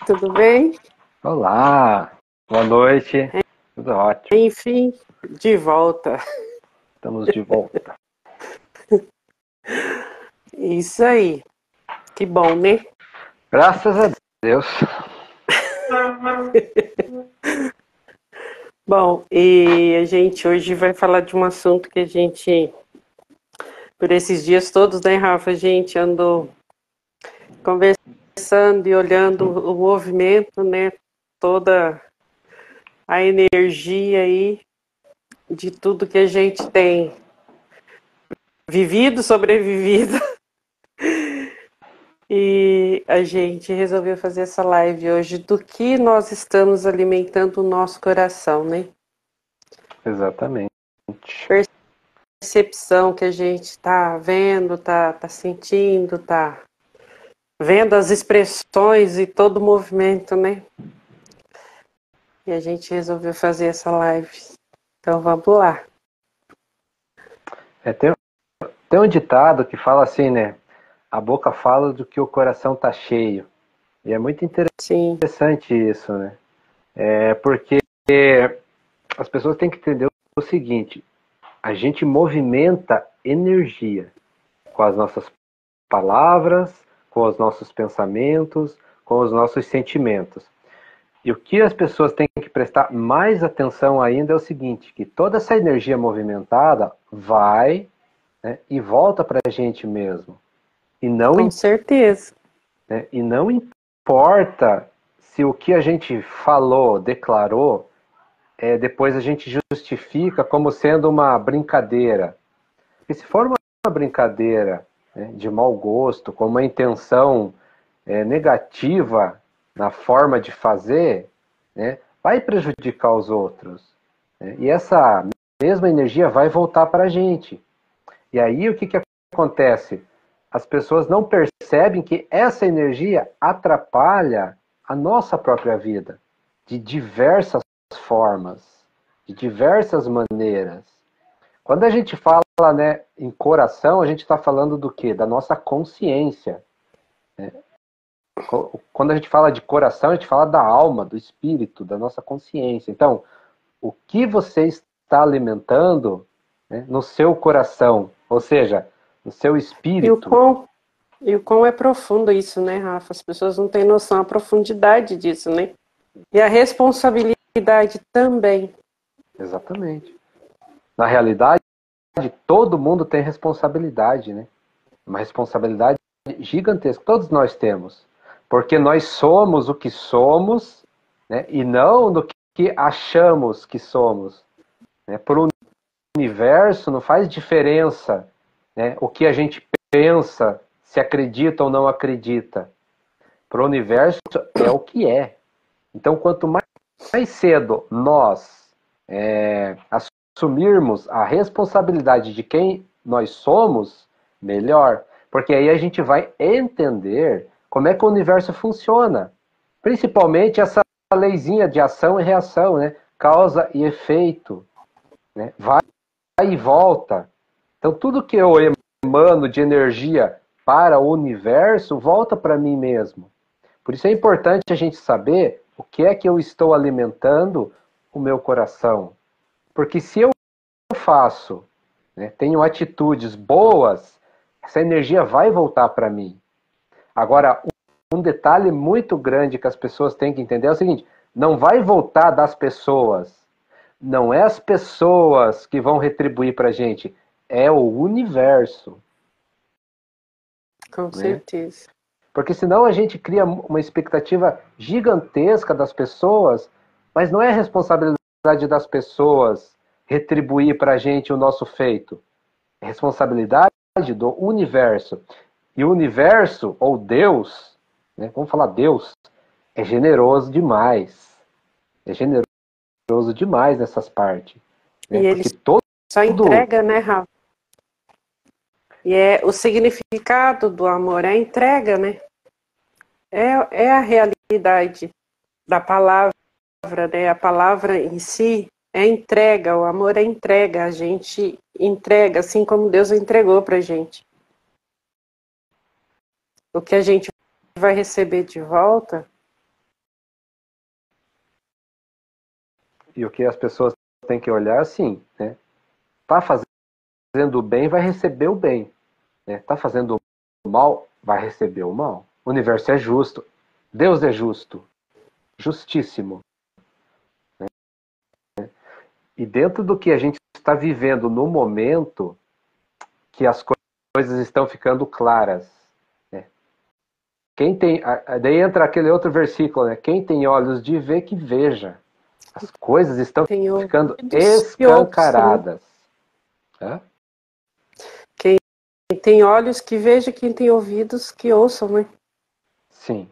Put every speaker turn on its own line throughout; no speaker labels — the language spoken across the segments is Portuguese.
tudo bem?
Olá, boa noite, tudo ótimo,
Enfim, de volta.
estamos de volta.
Isso aí. Que bom, né?
Graças a Deus.
Bom, e a gente hoje vai falar de um assunto que a gente, por esses dias todos, né, Rafa, a gente andou conversando e olhando o movimento, né? Toda a energia aí de tudo que a gente tem vivido, sobrevivido. E a gente resolveu fazer essa live hoje do que nós estamos alimentando o nosso coração, né?
Exatamente.
Percepção que a gente está vendo, tá sentindo, tá vendo as expressões e todo o movimento, né? E a gente resolveu fazer essa live. Então vamos lá.
Tem um ditado que fala assim, né? A boca fala do que o coração tá cheio. E é muito
Sim,
interessante isso, né? É porque as pessoas têm que entender o seguinte: a gente movimenta energia com as nossas palavras, com os nossos pensamentos, com os nossos sentimentos. E o que as pessoas têm que prestar mais atenção ainda é o seguinte, que toda essa energia movimentada vai, né, e volta para a gente mesmo. E não,
com certeza.
né, e não importa se o que a gente falou, declarou, depois a gente justifica como sendo uma brincadeira. E se for uma brincadeira, né, de mau gosto, com uma intenção negativa na forma de fazer, né, vai prejudicar os outros. Né? E essa mesma energia vai voltar para a gente. E aí o que acontece? As pessoas não percebem que essa energia atrapalha a nossa própria vida de diversas formas, de diversas maneiras. Quando a gente fala, né, em coração, a gente está falando do quê? Da nossa consciência. Quando a gente fala de coração, a gente fala da alma, do espírito, da nossa consciência. Então, o que você está alimentando, né, no seu coração, ou seja, no seu
E o
espírito.
quão, e o quão é profundo isso, né, Rafa? As pessoas não têm noção da profundidade disso, né? E a responsabilidade também.
Exatamente. Na realidade, todo mundo tem responsabilidade, né? Uma responsabilidade gigantesca. Todos nós temos. Porque nós somos o que somos, né, e não do que achamos que somos. Né? Por universo não faz diferença, né, o que a gente pensa, se acredita ou não acredita. Para o universo é o que é. Então, quanto mais cedo nós assumirmos a responsabilidade de quem nós somos, melhor. Porque aí a gente vai entender como é que o universo funciona. Principalmente essa leizinha de ação e reação, né? Causa e efeito. Né? Vai e volta. Então, tudo que eu emano de energia para o universo volta para mim mesmo. Por isso é importante a gente saber o que é que eu estou alimentando o meu coração. Porque se eu faço, né, tenho atitudes boas, essa energia vai voltar para mim. Agora, um detalhe muito grande que as pessoas têm que entender é o seguinte: não vai voltar das pessoas. Não é as pessoas que vão retribuir para a gente, é o universo.
Com
Né?
certeza.
Porque senão a gente cria uma expectativa gigantesca das pessoas, mas não é responsabilidade das pessoas retribuir para a gente o nosso feito. É responsabilidade do universo. E o universo, ou Deus, né, vamos falar Deus, é generoso demais. É generoso demais nessas partes.
E
Né?
ele
Porque todo.
só entrega, né, Rafa? E é o significado do amor, é a entrega, né? É a realidade da palavra, né? A palavra em si é entrega, o amor é entrega, a gente entrega, assim como Deus entregou pra gente. O que a gente vai receber de volta
E o que as pessoas têm que olhar assim, né? Tá fazendo o bem, vai receber o bem. Né? Tá fazendo o mal, vai receber o mal. O universo é justo. Deus é justo. Justíssimo. E dentro do que a gente está vivendo no momento, que as coisas estão ficando claras. Né? Quem tem, daí entra aquele outro versículo, né? Quem tem olhos de ver, que veja. As coisas estão
Tem
ficando
ouvidos que ouçam, né?
escancaradas. Né?
Quem tem olhos que veja, quem tem ouvidos que ouçam, né?
Sim.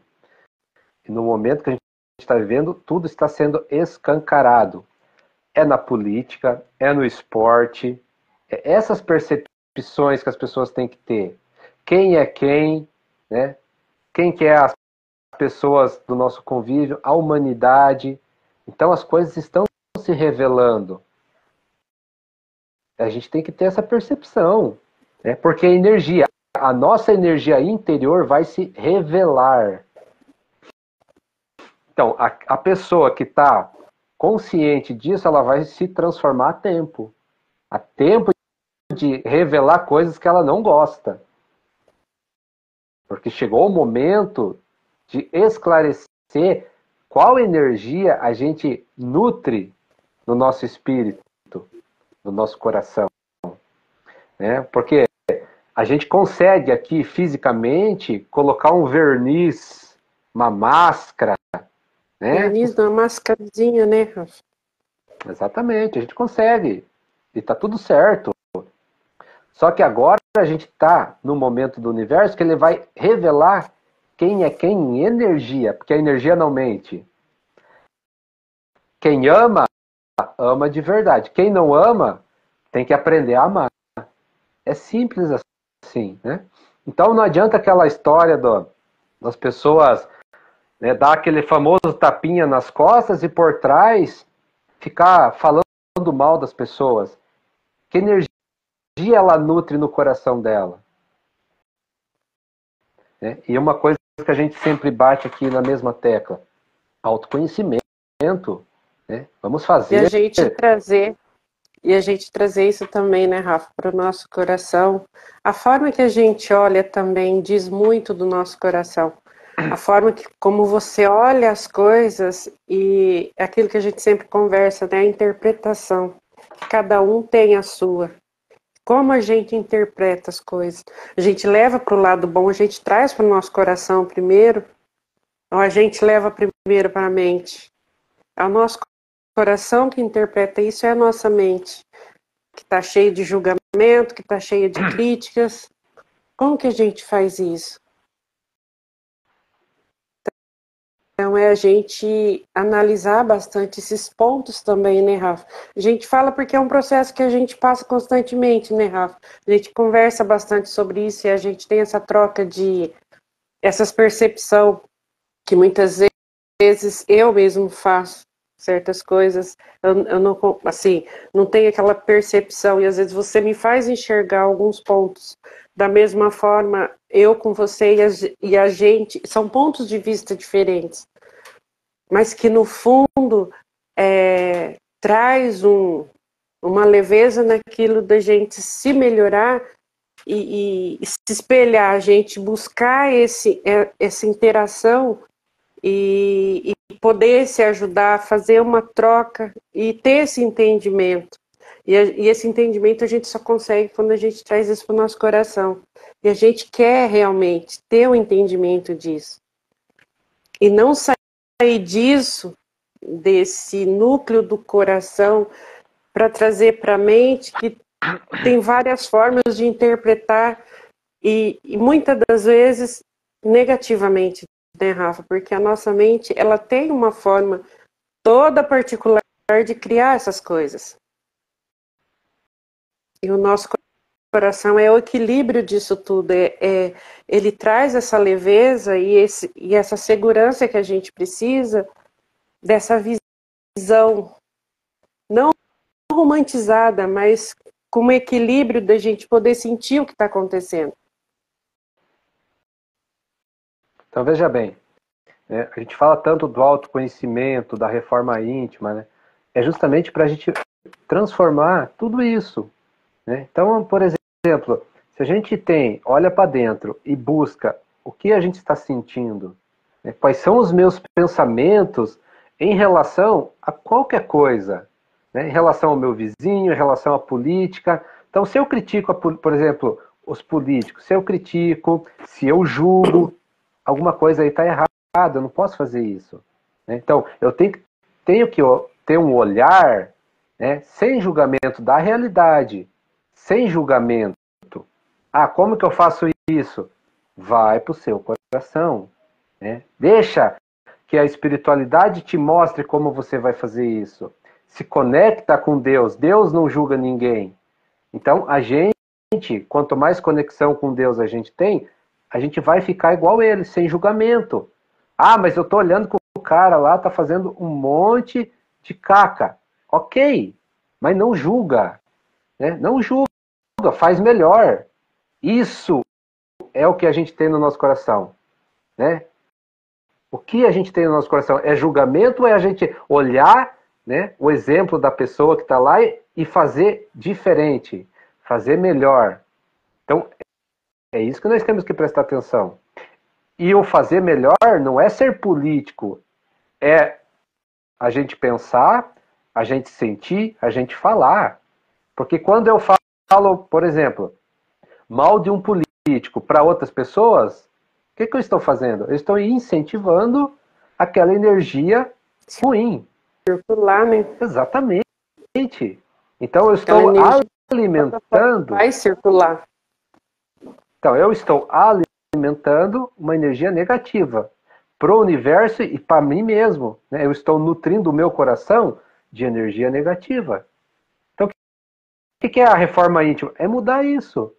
E no momento que a gente está vivendo, tudo está sendo escancarado. É na política, é no esporte. É essas percepções que as pessoas têm que ter. Quem é quem, né? Quem que é as pessoas do nosso convívio, a humanidade. Então as coisas estão se revelando. A gente tem que ter essa percepção, né? Porque a energia, a nossa energia interior vai se revelar. Então, a pessoa que está consciente disso, ela vai se transformar a tempo. A tempo de revelar coisas que ela não gosta. Porque chegou o momento de esclarecer qual energia a gente nutre no nosso espírito, no nosso coração. Né? Porque a gente consegue aqui fisicamente colocar um verniz, uma máscara, né?
Verniz na mascaradinha, né, Rafa?
Exatamente, a gente consegue. E tá tudo certo. Só que agora a gente está no momento do universo que ele vai revelar quem é quem em energia, porque a energia não mente. Quem ama, ama de verdade. Quem não ama, tem que aprender a amar. É simples assim, né? Então não adianta aquela história das pessoas, né, dar aquele famoso tapinha nas costas e por trás ficar falando mal das pessoas. Que energia ela nutre no coração dela? Né? E uma coisa que a gente sempre bate aqui na mesma tecla: autoconhecimento. Né? Vamos
E a
fazer.
gente trazer, e a gente trazer isso também, né, Rafa, para o nosso coração. A forma que a gente olha também diz muito do nosso coração. A forma que, como você olha as coisas e aquilo que a gente sempre conversa, né, a interpretação. Cada um tem a sua. Como a gente interpreta as coisas. A gente leva para o lado bom, a gente traz para o nosso coração primeiro, ou a gente leva primeiro para a mente. É o nosso coração que interpreta isso, é a nossa mente, que está cheio de julgamento, que está cheia de críticas. Como que a gente faz isso? Então é a gente analisar bastante esses pontos também, né, Rafa? A gente fala porque é um processo que a gente passa constantemente, né, Rafa? A gente conversa bastante sobre isso e a gente tem essa troca de essas percepção que muitas vezes eu mesmo faço certas coisas, eu não, assim, não tenho aquela percepção, e às vezes você me faz enxergar alguns pontos. Da mesma forma, eu com você e a gente, são pontos de vista diferentes, mas que no fundo traz uma leveza naquilo da gente se melhorar e se espelhar, a gente buscar essa interação e poder se ajudar a fazer uma troca e ter esse entendimento. E esse entendimento a gente só consegue quando a gente traz isso para o nosso coração. E a gente quer realmente ter o entendimento disso. E não sair disso, desse núcleo do coração, para trazer para a mente, que tem várias formas de interpretar e muitas das vezes negativamente, né, Rafa? Porque a nossa mente, ela tem uma forma toda particular de criar essas coisas. E o nosso coração é o equilíbrio disso tudo. Ele traz essa leveza e essa segurança que a gente precisa dessa visão não romantizada, mas com um equilíbrio da gente poder sentir o que está acontecendo.
Então veja bem, né? A gente fala tanto do autoconhecimento, da reforma íntima, né? é justamente para a gente transformar tudo isso, né? Então, por exemplo, se a gente olha para dentro e busca o que a gente está sentindo, né? Quais são os meus pensamentos em relação a qualquer coisa, né? Em relação ao meu vizinho, em relação à política. Então, se eu critico, por exemplo, os políticos, se eu critico, se eu julgo, alguma coisa aí está errada, eu não posso fazer isso, né? Então, eu tenho que ter um olhar, né, sem julgamento da realidade, sem julgamento. Ah, como que eu faço isso? Vai para o seu coração, né? Deixa que a espiritualidade te mostre como você vai fazer isso. Se conecta com Deus. Deus não julga ninguém. Então, a gente, quanto mais conexão com Deus a gente vai ficar igual ele, sem julgamento. Ah, mas eu tô olhando que o cara lá tá fazendo um monte de caca. Ok, mas não julga, né? Não julga, faz melhor. Isso é o que a gente tem no nosso coração, né? O que a gente tem no nosso coração é julgamento ou é a gente olhar, né, o exemplo da pessoa que está lá e fazer diferente, fazer melhor? Então, é isso que nós temos que prestar atenção. E o fazer melhor não é ser político, é a gente pensar, a gente sentir, a gente falar. Porque quando eu falo, por exemplo, mal de um político para outras pessoas, o que eu estou fazendo? Eu estou incentivando aquela energia ruim.
Circular, né?
Exatamente. Então eu estou alimentando.
Vai circular.
Então eu estou alimentando uma energia negativa para o universo e para mim mesmo, né? Eu estou nutrindo o meu coração de energia negativa. Então o que é a reforma íntima? É mudar isso.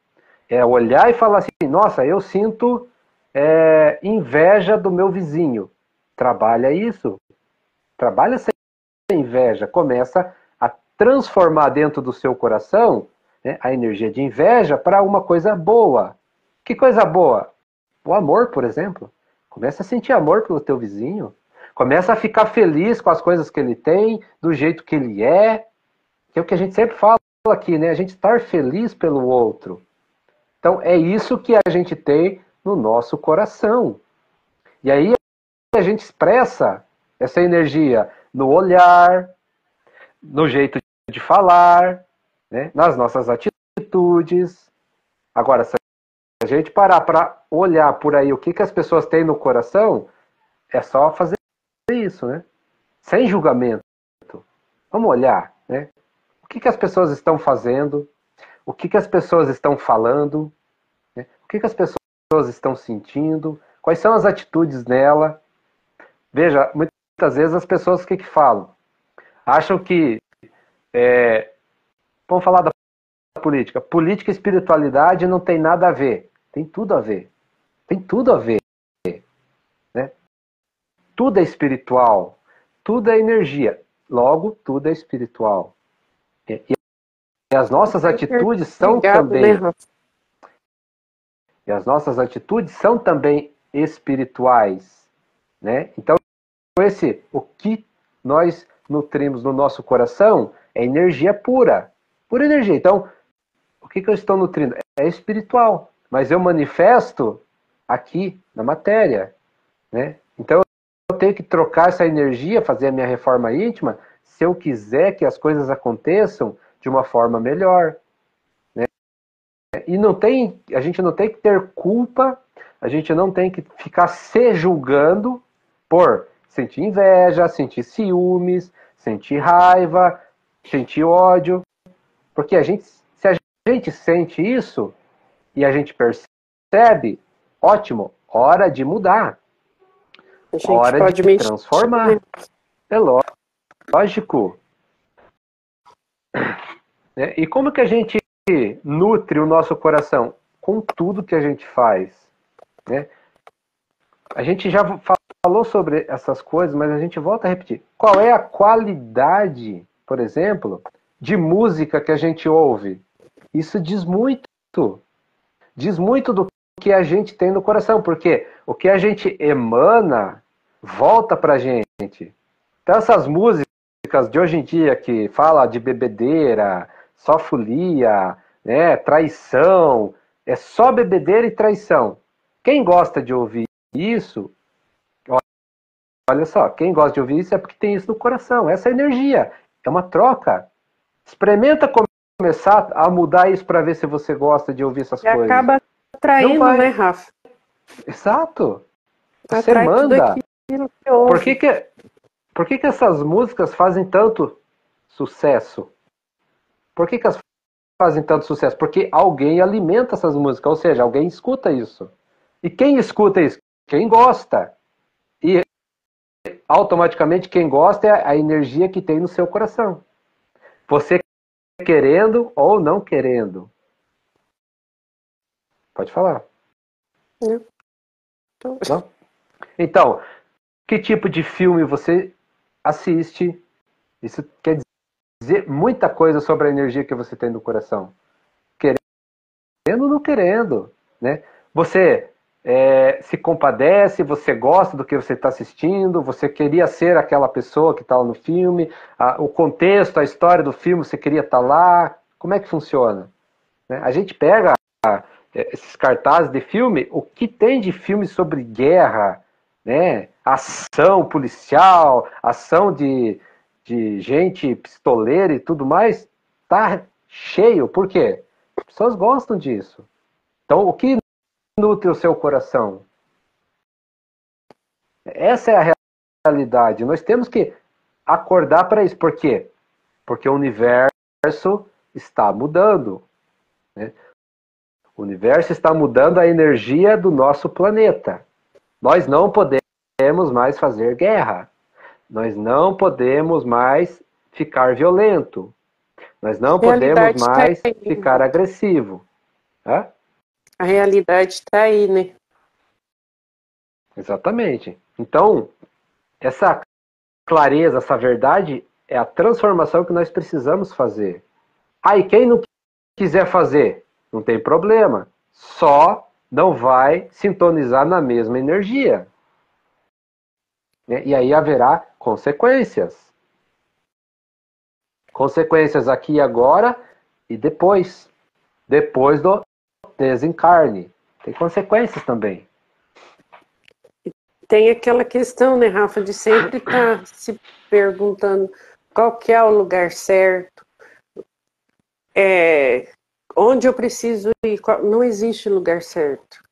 É olhar e falar assim, nossa, eu sinto inveja do meu vizinho. Trabalha isso. Trabalha essa inveja. Começa a transformar dentro do seu coração, né, a energia de inveja para uma coisa boa. Que coisa boa? O amor, por exemplo. Começa a sentir amor pelo teu vizinho. Começa a ficar feliz com as coisas que ele tem, do jeito que ele é. Que é o que a gente sempre fala aqui, né? A gente estar feliz pelo outro. Então, é isso que a gente tem no nosso coração. E aí a gente expressa essa energia no olhar, no jeito de falar, né? Nas nossas atitudes. Agora, se a gente parar para olhar por aí o que as pessoas têm no coração, é só fazer isso, né? Sem julgamento. Vamos olhar, né? O que as pessoas estão fazendo, o que as pessoas estão falando, né? O que as pessoas estão sentindo, quais são as atitudes nela. Veja, muitas vezes as pessoas o que falam? Acham que, vamos falar da política. Política e espiritualidade não tem nada a ver. Tem tudo a ver. Tem tudo a ver. Né? Tudo é espiritual. Tudo é energia. Logo, tudo é espiritual. E as nossas atitudes são também...
Né?
E as nossas atitudes são também espirituais. Né? Então, o que nós nutrimos no nosso coração é energia pura. Pura energia. Então, o que eu estou nutrindo? É espiritual. Mas eu manifesto aqui na matéria. Né? Então, eu tenho que trocar essa energia, fazer a minha reforma íntima, se eu quiser que as coisas aconteçam de uma forma melhor. Né? E a gente não tem que ter culpa, a gente não tem que ficar se julgando por sentir inveja, sentir ciúmes, sentir raiva, sentir ódio. Porque se a gente sente isso e a gente percebe, ótimo, hora de mudar. Hora de transformar. É lógico. E como que a gente nutre o nosso coração? Com tudo que a gente faz. Né? A gente já falou sobre essas coisas, mas a gente volta a repetir. Qual é a qualidade, por exemplo, de música que a gente ouve? Isso diz muito. Diz muito do que a gente tem no coração, porque o que a gente emana volta pra gente. Então essas músicas de hoje em dia que fala de bebedeira, só folia, né, traição, é só bebedeira e traição. Quem gosta de ouvir isso, olha só, quem gosta de ouvir isso é porque tem isso no coração. Essa energia é uma troca. Experimenta começar a mudar isso para ver se você gosta de ouvir essas
E
coisas.
acaba atraindo, né, Rafa?
Exato. Você
Atrai tudo
manda.
aquilo que ouve.
Por que essas músicas fazem tanto sucesso? Por que elas fazem tanto sucesso? Porque alguém alimenta essas músicas, ou seja, alguém escuta isso. E quem escuta isso? Quem gosta. E automaticamente quem gosta é a energia que tem no seu coração. Você querendo ou não querendo. Pode falar. Não? Então, que tipo de filme você assiste? Isso quer dizer muita coisa sobre a energia que você tem no coração. Querendo ou não querendo, né? Você se compadece, você gosta do que você está assistindo, você queria ser aquela pessoa que está no filme, o contexto, a história do filme, você queria estar lá. Como é que funciona? Né? A gente pega esses cartazes de filme, o que tem de filme sobre guerra, né? Ação policial, ação de gente pistoleira e tudo mais, tá cheio. Por quê? As pessoas gostam disso. Então, o que nutre o seu coração? Essa é a realidade. Nós temos que acordar para isso. Por quê? Porque o universo está mudando. Né? O universo está mudando a energia do nosso planeta. Nós não podemos mais fazer guerra. Nós não podemos mais ficar violento. Nós não podemos
Realidade tá
mais
aí,
ficar agressivo. Hã?
A realidade está aí, né?
Exatamente. Então, essa clareza, essa verdade é a transformação que nós precisamos fazer. Aí, quem não quiser fazer, não tem problema. Só não vai sintonizar na mesma energia. Né? E aí haverá consequências. Consequências aqui e agora e depois. Depois do desencarne. Tem consequências também.
Tem aquela questão, né, Rafa, de sempre estar se perguntando qual que é o lugar certo, onde eu preciso ir. Não existe lugar certo.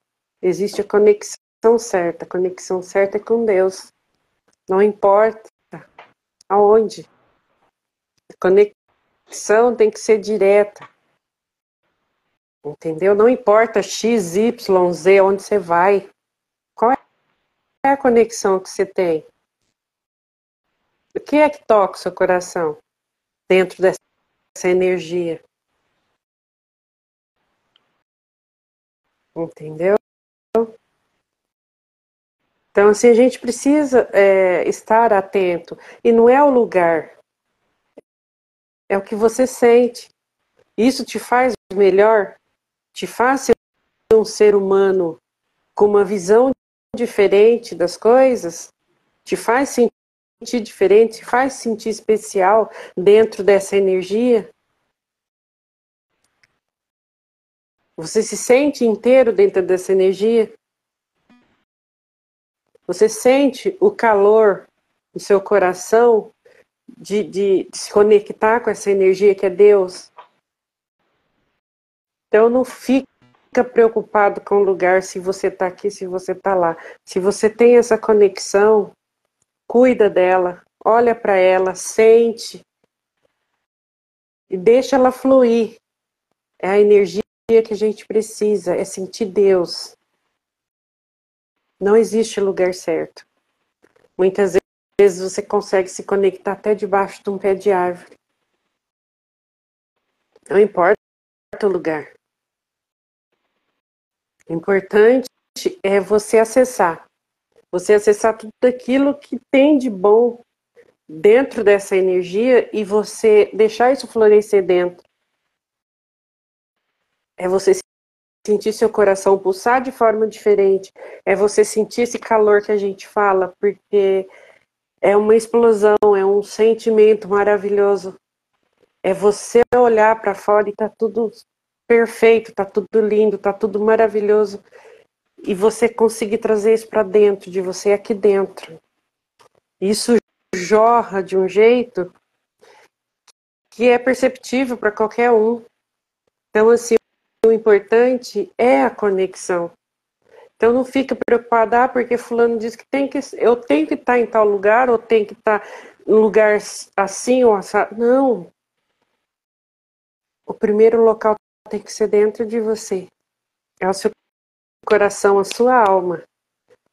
Existe a conexão certa. A conexão certa é com Deus. Não importa aonde. A conexão tem que ser direta. Entendeu? Não importa X, Y, Z, onde você vai. Qual é a conexão que você tem? O que é que toca o seu coração dentro dessa energia? Entendeu? Então, assim, a gente precisa estar atento. E não é o lugar, é o que você sente. Isso te faz melhor, te faz ser um ser humano com uma visão diferente das coisas, te faz sentir diferente, te faz sentir especial dentro dessa energia. Você se sente inteiro dentro dessa energia? Você sente o calor do seu coração de se conectar com essa energia que é Deus? Então não fica preocupado com o lugar, se você está aqui, se você está lá. Se você tem essa conexão, cuida dela, olha para ela, sente e deixa ela fluir. É a energia que a gente precisa, é sentir Deus. Não existe lugar certo. Muitas vezes você consegue se conectar até debaixo de um pé de árvore. Não importa o lugar. O importante é você acessar. Você acessar tudo aquilo que tem de bom dentro dessa energia e você deixar isso florescer dentro. É você sentir seu coração pulsar de forma diferente. É você sentir esse calor que a gente fala, porque é uma explosão, é um um sentimento maravilhoso. É você olhar para fora e tá tudo perfeito, tá tudo lindo, tá tudo maravilhoso. E você conseguir trazer isso para dentro de você, aqui dentro. Isso jorra de um jeito que é perceptível para qualquer um. Então, assim, o importante é a conexão. Então, não fica preocupada, porque fulano diz que eu tenho que estar em tal lugar, ou tenho que estar em um lugar assim ou assado. Não. O primeiro local tem que ser dentro de você. É o seu coração, a sua alma.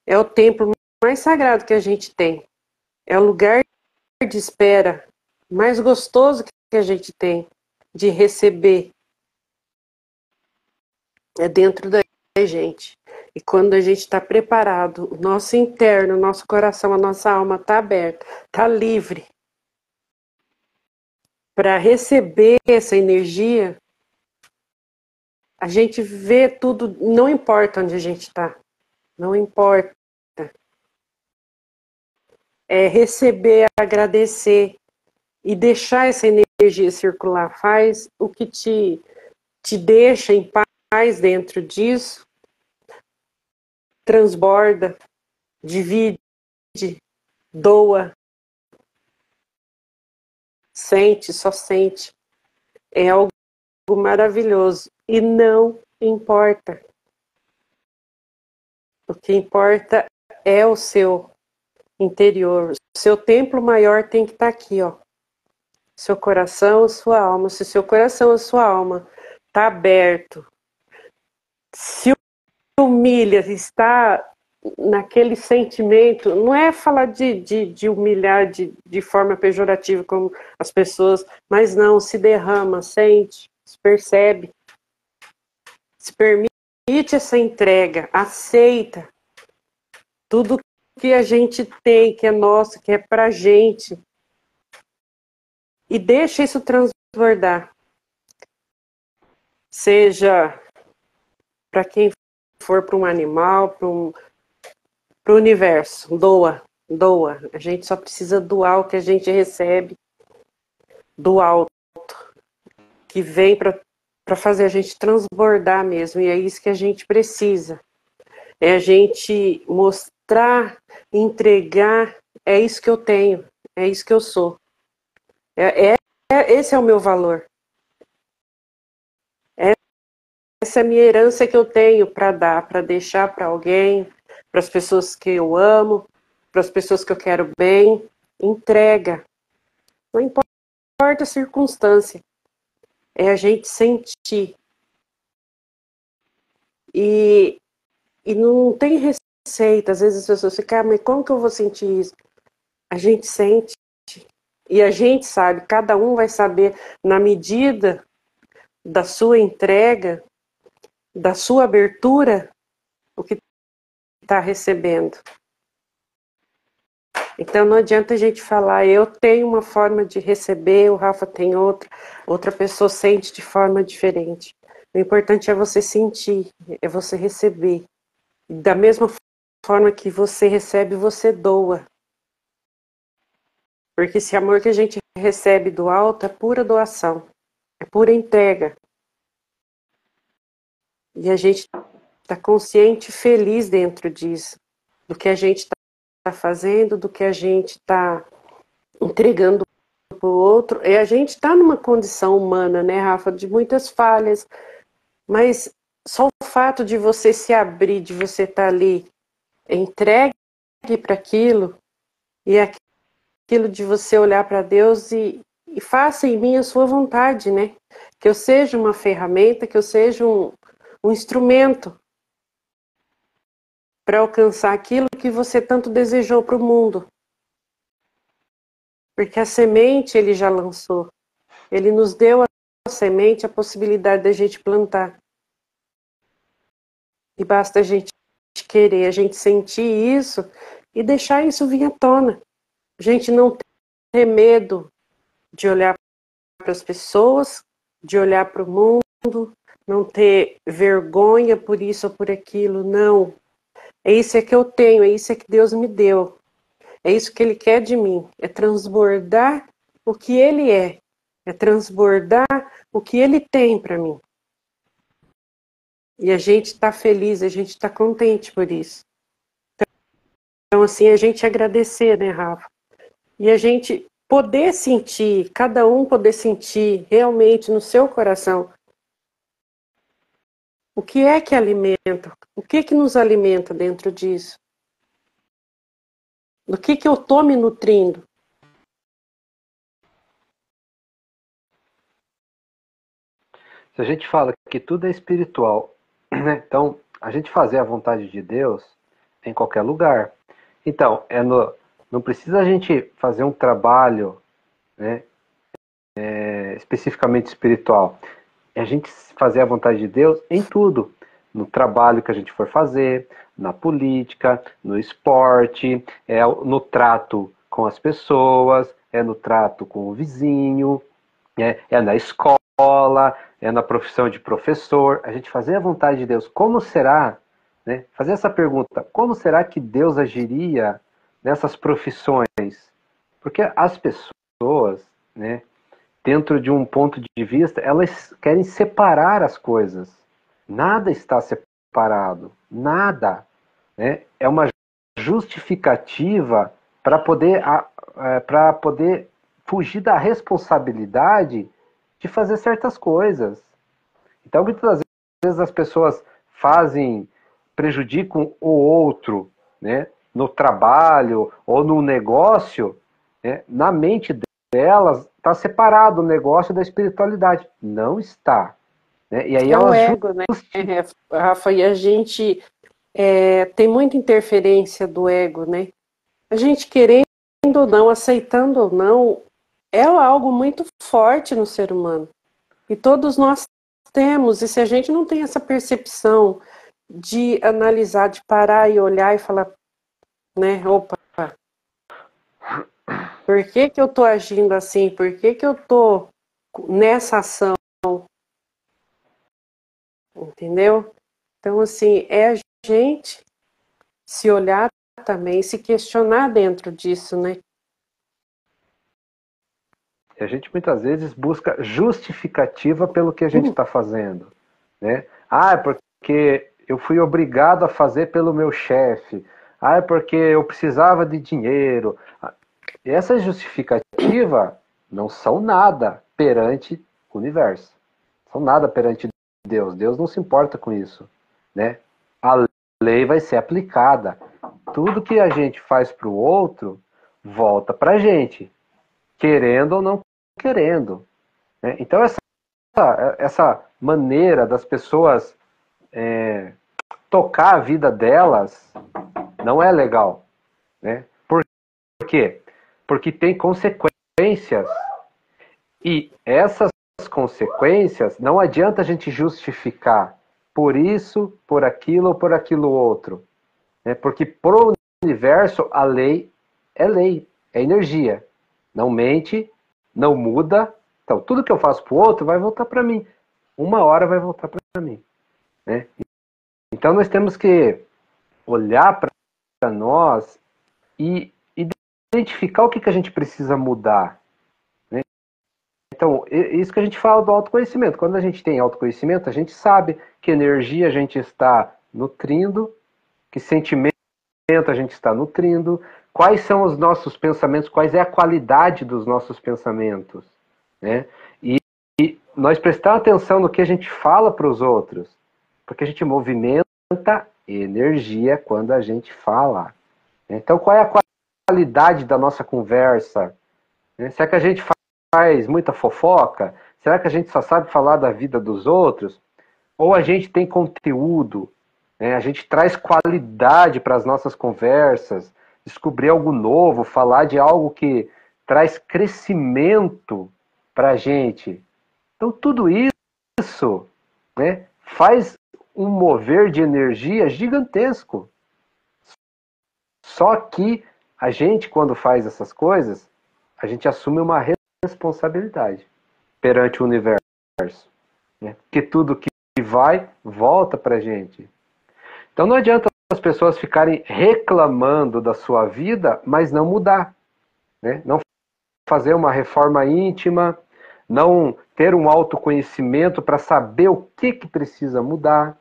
É o templo mais sagrado que a gente tem. É o lugar de espera mais gostoso que a gente tem de receber. É dentro da gente. E quando a gente está preparado, o nosso interno, o nosso coração, a nossa alma está aberta, está livre para receber essa energia, a gente vê tudo, não importa onde a gente está, não importa. É receber, agradecer e deixar essa energia circular. Faz o que te deixa em paz dentro disso, transborda, divide, doa, sente, só sente. É algo maravilhoso. E não importa. O que importa é o seu interior. O seu templo maior tem que estar aqui, ó. Seu coração, sua alma. Se seu coração, a sua alma está aberto, se humilha, está naquele sentimento, não é falar de humilhar de forma pejorativa como as pessoas, mas não, se derrama, sente, se percebe, se permite essa entrega, aceita tudo que a gente tem, que é nosso, que é pra gente, e deixa isso transbordar. Seja para quem for, para um animal, para o universo, doa. A gente só precisa doar o que a gente recebe do alto, que vem para fazer a gente transbordar mesmo, e é isso que a gente precisa. É a gente mostrar, entregar, é isso que eu tenho, é isso que eu sou. Esse é o meu valor. Essa é a minha herança que eu tenho para dar, para deixar para alguém, para as pessoas que eu amo, para as pessoas que eu quero bem. Entrega. Não importa a circunstância. É a gente sentir. E não tem receita. Às vezes as pessoas ficam, mas como que eu vou sentir isso? A gente sente. E a gente sabe, cada um vai saber na medida da sua entrega, da sua abertura, o que está recebendo. Então não adianta a gente falar, eu tenho uma forma de receber, o Rafa tem outra pessoa sente de forma diferente. O importante é você sentir, é você receber. Da mesma forma que você recebe, você doa. Porque esse amor que a gente recebe do alto é pura doação, é pura entrega. E a gente está consciente e feliz dentro disso, do que a gente está fazendo, do que a gente está entregando para o outro. E a gente está numa condição humana, né, Rafa, de muitas falhas, mas só o fato de você se abrir, de você estar ali entregue para aquilo, e aquilo de você olhar para Deus e faça em mim a sua vontade, né? Que eu seja uma ferramenta, que eu seja um instrumento para alcançar aquilo que você tanto desejou para o mundo. Porque a semente ele já lançou. Ele nos deu a semente, a possibilidade da gente plantar. E basta a gente querer, a gente sentir isso e deixar isso vir à tona. A gente não ter medo de olhar para as pessoas, de olhar para o mundo, não ter vergonha por isso ou por aquilo, não. É isso é que eu tenho, é isso é que Deus me deu. É isso que ele quer de mim, é transbordar o que ele é transbordar o que ele tem para mim. E a gente está feliz, a gente está contente por isso. Então, assim, a gente agradecer, né, Rafa? E a gente poder sentir, cada um poder sentir realmente no seu coração o que é que alimenta, o que é que nos alimenta dentro disso. Do que eu estou me nutrindo.
Se a gente fala que tudo é espiritual, né? Então, a gente fazer a vontade de Deus em qualquer lugar. Então, não precisa a gente fazer um trabalho, né, especificamente espiritual. É a gente fazer a vontade de Deus em tudo. No trabalho que a gente for fazer, na política, no esporte, no trato com as pessoas, no trato com o vizinho, na escola, na profissão de professor. A gente fazer a vontade de Deus. Como será, né? Fazer essa pergunta, como será que Deus agiria nessas profissões? Porque as pessoas, né, dentro de um ponto de vista, elas querem separar as coisas. Nada está separado. Nada. Né? É uma justificativa para poder fugir da responsabilidade de fazer certas coisas. Então, muitas vezes as pessoas prejudicam o outro, né? No trabalho ou no negócio, né? Na mente delas está separado o negócio da espiritualidade. Não está. Né? E aí
É o
elas
ego, né, Rafa? E a gente tem muita interferência do ego, né? A gente querendo ou não, aceitando ou não, é algo muito forte no ser humano. E todos nós temos, e se a gente não tem essa percepção de analisar, de parar e olhar e falar, né, opa, por que que eu tô agindo assim? Por que que eu tô nessa ação? Entendeu? Então, assim, é a gente se olhar também, se questionar dentro disso, né?
E a gente muitas vezes busca justificativa pelo que a gente está fazendo. Né? Ah, é porque eu fui obrigado a fazer pelo meu chefe. Ah, é porque eu precisava de dinheiro. E essas justificativas não são nada perante o universo. São nada perante Deus. Deus não se importa com isso. Né? A lei vai ser aplicada. Tudo que a gente faz para o outro volta para a gente, querendo ou não querendo. Né? Então, essa maneira das pessoas tocar a vida delas não é legal. Né? Por quê? Porque tem consequências. E essas consequências não adianta a gente justificar por isso, por aquilo ou por aquilo outro. Né? Porque pro universo a lei, é energia. Não mente, não muda. Então, tudo que eu faço para o outro vai voltar para mim. Uma hora vai voltar para mim. Né? Então, nós temos que olhar para nós e identificar o que a gente precisa mudar. Né? Então, isso que a gente fala do autoconhecimento. Quando a gente tem autoconhecimento, a gente sabe que energia a gente está nutrindo, que sentimento a gente está nutrindo, quais são os nossos pensamentos, quais é a qualidade dos nossos pensamentos. Né? E nós prestar atenção no que a gente fala para os outros, porque a gente movimenta energia quando a gente fala. Então, qual é a qualidade da nossa conversa? Será que a gente faz muita fofoca? Será que a gente só sabe falar da vida dos outros? Ou a gente tem conteúdo? A gente traz qualidade para as nossas conversas, descobrir algo novo, falar de algo que traz crescimento para a gente. Então, tudo isso, né, faz um mover de energia gigantesco. Só que a gente, quando faz essas coisas, a gente assume uma responsabilidade perante o universo. Né? Porque tudo que vai, volta para a gente. Então não adianta as pessoas ficarem reclamando da sua vida, mas não mudar, né? Não fazer uma reforma íntima, não ter um autoconhecimento para saber o que precisa mudar.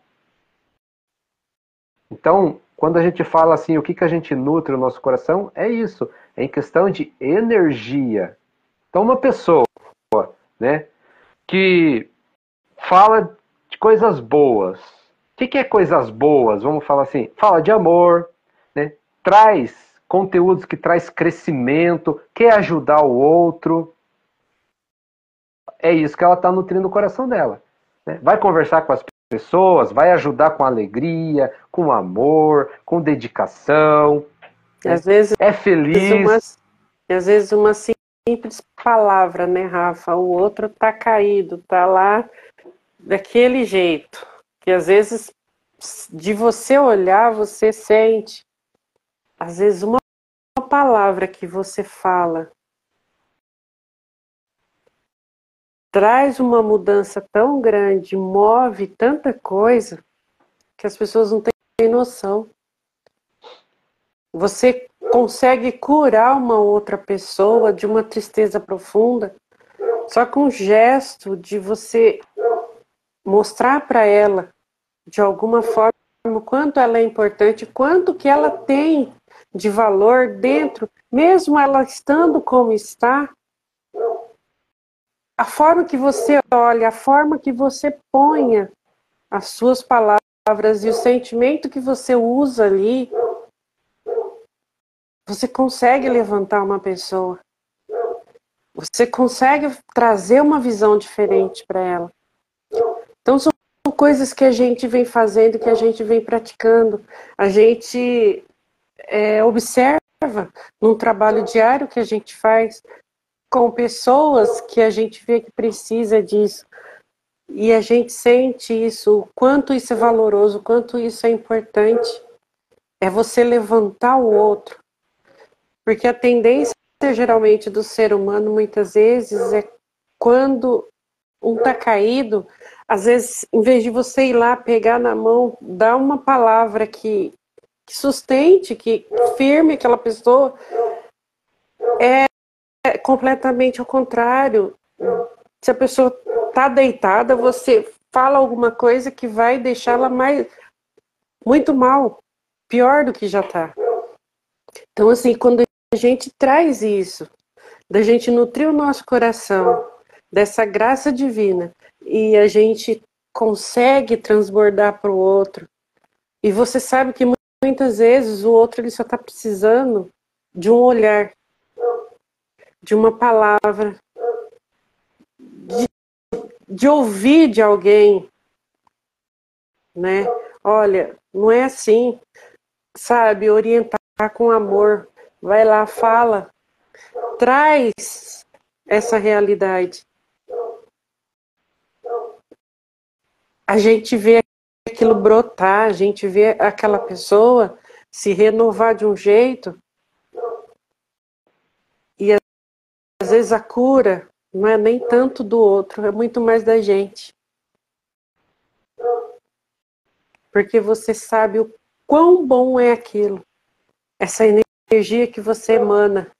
Então, quando a gente fala assim, o que a gente nutre o nosso coração, é isso, é em questão de energia. Então, uma pessoa, né, que fala de coisas boas. O que é coisas boas? Vamos falar assim, fala de amor, né? Traz conteúdos que traz crescimento, quer ajudar o outro. É isso que ela está nutrindo o coração dela, né? Vai conversar com as pessoas, vai ajudar com alegria, com amor, com dedicação. Né?
Às vezes
é feliz.
às vezes uma simples palavra, né, Rafa? O outro tá caído, tá lá daquele jeito. Que às vezes, de você olhar, você sente. Às vezes uma palavra que você fala traz uma mudança tão grande, move tanta coisa, que as pessoas não têm noção. Você consegue curar uma outra pessoa de uma tristeza profunda só com um gesto de você mostrar para ela, de alguma forma, o quanto ela é importante, quanto que ela tem de valor dentro, mesmo ela estando como está. A forma que você olha, a forma que você ponha as suas palavras e o sentimento que você usa ali, você consegue levantar uma pessoa. Você consegue trazer uma visão diferente para ela. Então são coisas que a gente vem fazendo, que a gente vem praticando. A gente observa num trabalho diário que a gente faz com pessoas que a gente vê que precisa disso. E a gente sente isso, o quanto isso é valoroso, o quanto isso é importante. É você levantar o outro. Porque a tendência, geralmente, do ser humano, muitas vezes, é quando um tá caído, às vezes, em vez de você ir lá, pegar na mão, dar uma palavra que sustente, que firme aquela pessoa, é completamente ao contrário. Se a pessoa tá deitada, você fala alguma coisa que vai deixá-la muito mal, pior do que já tá. Então, assim, quando a gente traz isso, da gente nutrir o nosso coração dessa graça divina e a gente consegue transbordar para o outro, e você sabe que muitas vezes o outro ele só está precisando de um olhar, de uma palavra, de ouvir de alguém, né? Olha, não é assim, sabe? Orientar com amor, vai lá, fala, traz essa realidade. A gente vê aquilo brotar, a gente vê aquela pessoa se renovar de um jeito, e às vezes a cura não é nem tanto do outro, é muito mais da gente. Porque você sabe o quão bom é aquilo, essa energia que você emana,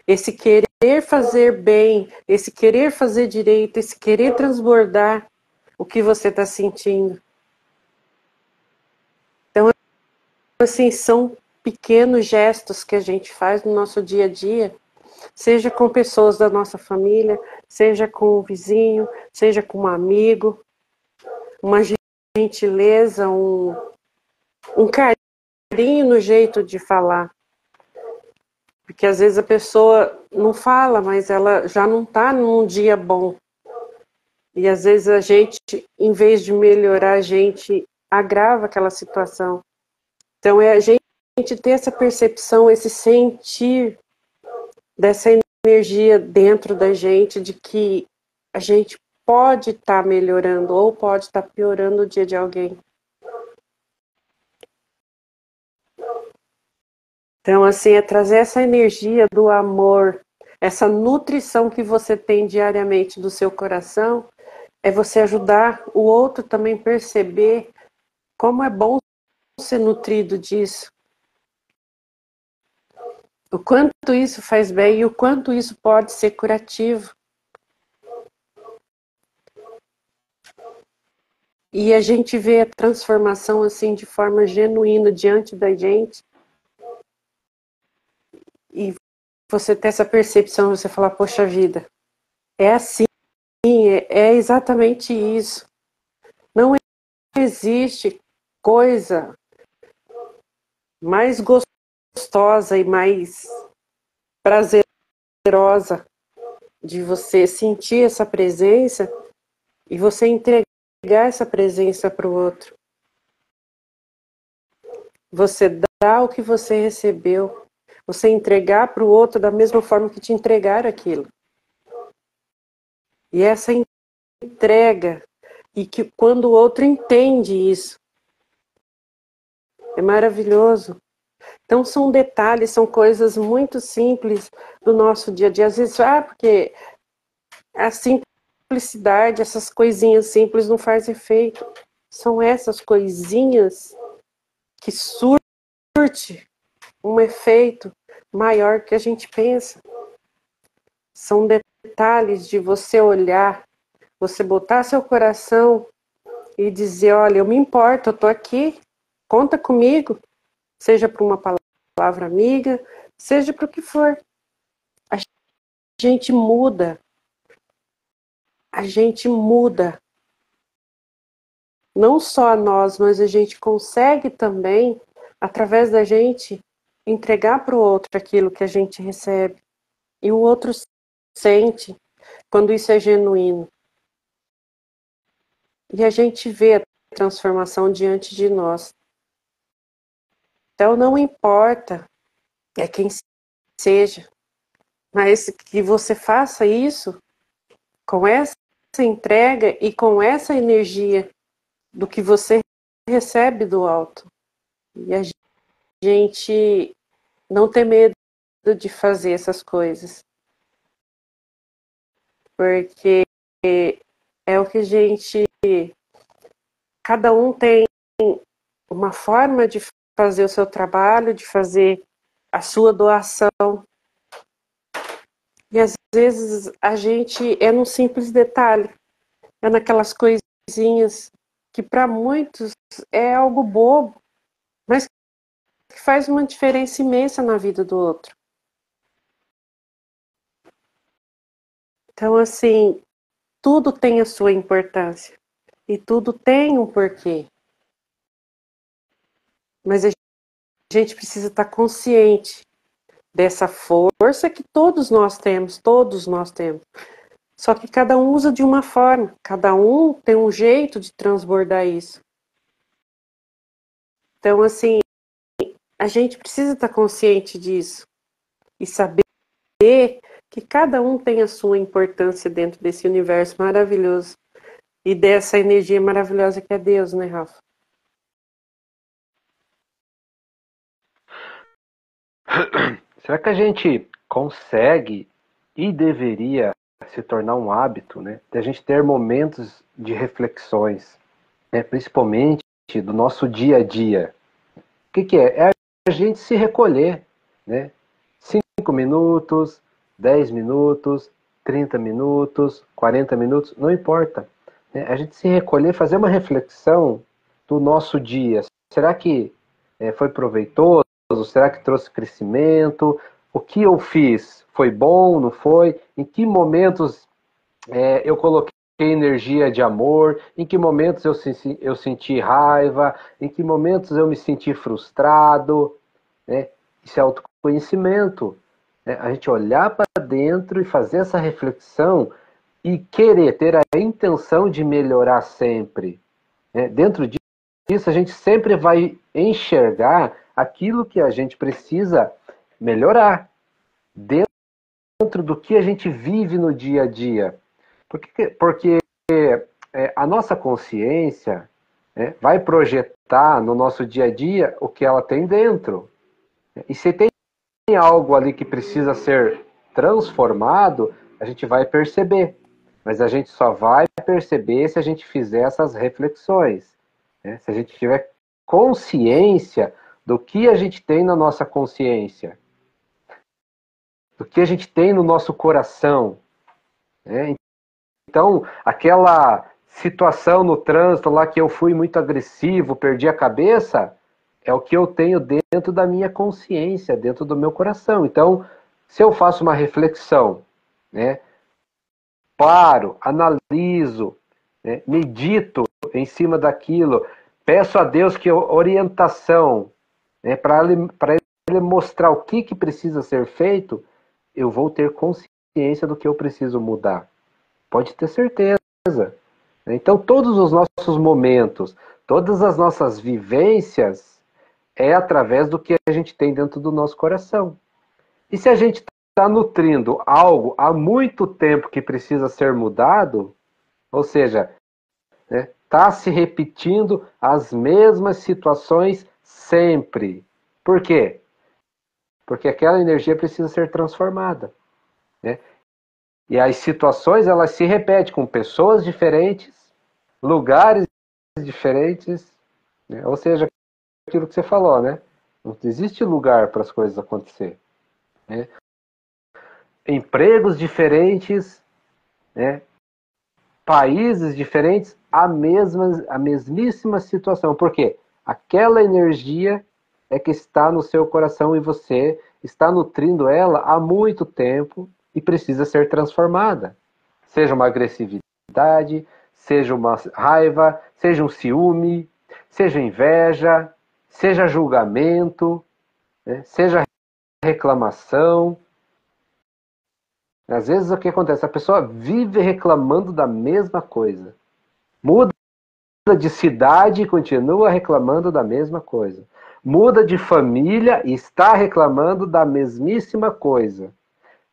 esse querer fazer bem, esse querer fazer direito, esse querer transbordar o que você está sentindo. Então, assim, são pequenos gestos que a gente faz no nosso dia a dia, seja com pessoas da nossa família, seja com o vizinho, seja com um amigo, uma gentileza, um carinho no jeito de falar. Porque às vezes a pessoa não fala, mas ela já não está num dia bom. E às vezes a gente, em vez de melhorar, a gente agrava aquela situação. Então é a gente ter essa percepção, esse sentir dessa energia dentro da gente de que a gente pode estar melhorando ou pode estar piorando o dia de alguém. Então, assim, é trazer essa energia do amor, essa nutrição que você tem diariamente do seu coração, é você ajudar o outro também perceber como é bom ser nutrido disso. O quanto isso faz bem e o quanto isso pode ser curativo. E a gente vê a transformação assim de forma genuína diante da gente. E você ter essa percepção, você falar, poxa vida, é assim, é exatamente isso. Não existe coisa mais gostosa e mais prazerosa de você sentir essa presença e você entregar essa presença para o outro. Você dá o que você recebeu. Você entregar para o outro da mesma forma que te entregaram aquilo. E essa entrega, e que quando o outro entende isso, é maravilhoso. Então são detalhes, são coisas muito simples do nosso dia a dia. Às vezes, porque a simplicidade, essas coisinhas simples não faz efeito. São essas coisinhas que surte um efeito maior que a gente pensa. São detalhes de você olhar, você botar seu coração e dizer, olha, eu me importo, eu tô aqui, conta comigo, seja para uma palavra amiga, seja para o que for. A gente muda. A gente muda. Não só a nós, mas a gente consegue também, através da gente, entregar para o outro aquilo que a gente recebe. E o outro sente quando isso é genuíno. E a gente vê a transformação diante de nós. Então não importa quem seja, mas que você faça isso com essa entrega e com essa energia do que você recebe do alto. E a gente não ter medo de fazer essas coisas. Porque é o que a gente... Cada um tem uma forma de fazer o seu trabalho, de fazer a sua doação. E às vezes a gente é num simples detalhe, é naquelas coisinhas que para muitos é algo bobo, mas que faz uma diferença imensa na vida do outro. Então, assim, tudo tem a sua importância e tudo tem um porquê. Mas a gente precisa estar consciente dessa força que todos nós temos. Só que cada um usa de uma forma, cada um tem um jeito de transbordar isso. Então, assim, a gente precisa estar consciente disso e saber que cada um tem a sua importância dentro desse universo maravilhoso e dessa energia maravilhosa que é Deus, né, Rafa?
Será que a gente consegue e deveria se tornar um hábito, né, de a gente ter momentos de reflexões, né, principalmente do nosso dia a dia? O que é? É a gente se recolher, né? 5 minutos, 10 minutos, 30 minutos, 40 minutos, não importa. Né? A gente se recolher, fazer uma reflexão do nosso dia. Será que foi proveitoso? Será que trouxe crescimento? O que eu fiz foi bom, não foi? Em que momentos eu coloquei energia de amor? Em que momentos eu senti raiva? Em que momentos eu me senti frustrado? Né? Isso é autoconhecimento. Né? A gente olhar para dentro e fazer essa reflexão e querer ter a intenção de melhorar sempre. Né? Dentro disso, a gente sempre vai enxergar aquilo que a gente precisa melhorar. Dentro do que a gente vive no dia a dia. Porque a nossa consciência vai projetar no nosso dia a dia o que ela tem dentro. E se tem algo ali que precisa ser transformado, a gente vai perceber. Mas a gente só vai perceber se a gente fizer essas reflexões. Né? Se a gente estiver consciência do que a gente tem na nossa consciência, do que a gente tem no nosso coração, né? Então, aquela situação no trânsito lá que eu fui muito agressivo, perdi a cabeça, é o que eu tenho dentro da minha consciência, dentro do meu coração. Então, se eu faço uma reflexão, né, paro, analiso, né, medito em cima daquilo, peço a Deus que orientação, né, para ele mostrar o que precisa ser feito, eu vou ter consciência do que eu preciso mudar. Pode ter certeza. Então, todos os nossos momentos, todas as nossas vivências, é através do que a gente tem dentro do nosso coração. E se a gente está nutrindo algo há muito tempo que precisa ser mudado, ou seja, está se repetindo as mesmas situações sempre. Por quê? Porque aquela energia precisa ser transformada, né? E as situações, elas se repetem com pessoas diferentes, lugares diferentes, né? Ou seja, aquilo que você falou, né? Não existe lugar para as coisas acontecer, né? Empregos diferentes, né? Países diferentes, a mesmíssima situação. Por quê? Aquela energia é que está no seu coração e você está nutrindo ela há muito tempo e precisa ser transformada. Seja uma agressividade, seja uma raiva, seja um ciúme, seja inveja, seja julgamento, né? Seja reclamação. Às vezes o que acontece? A pessoa vive reclamando da mesma coisa. Muda de cidade e continua reclamando da mesma coisa. Muda de família e está reclamando da mesmíssima coisa.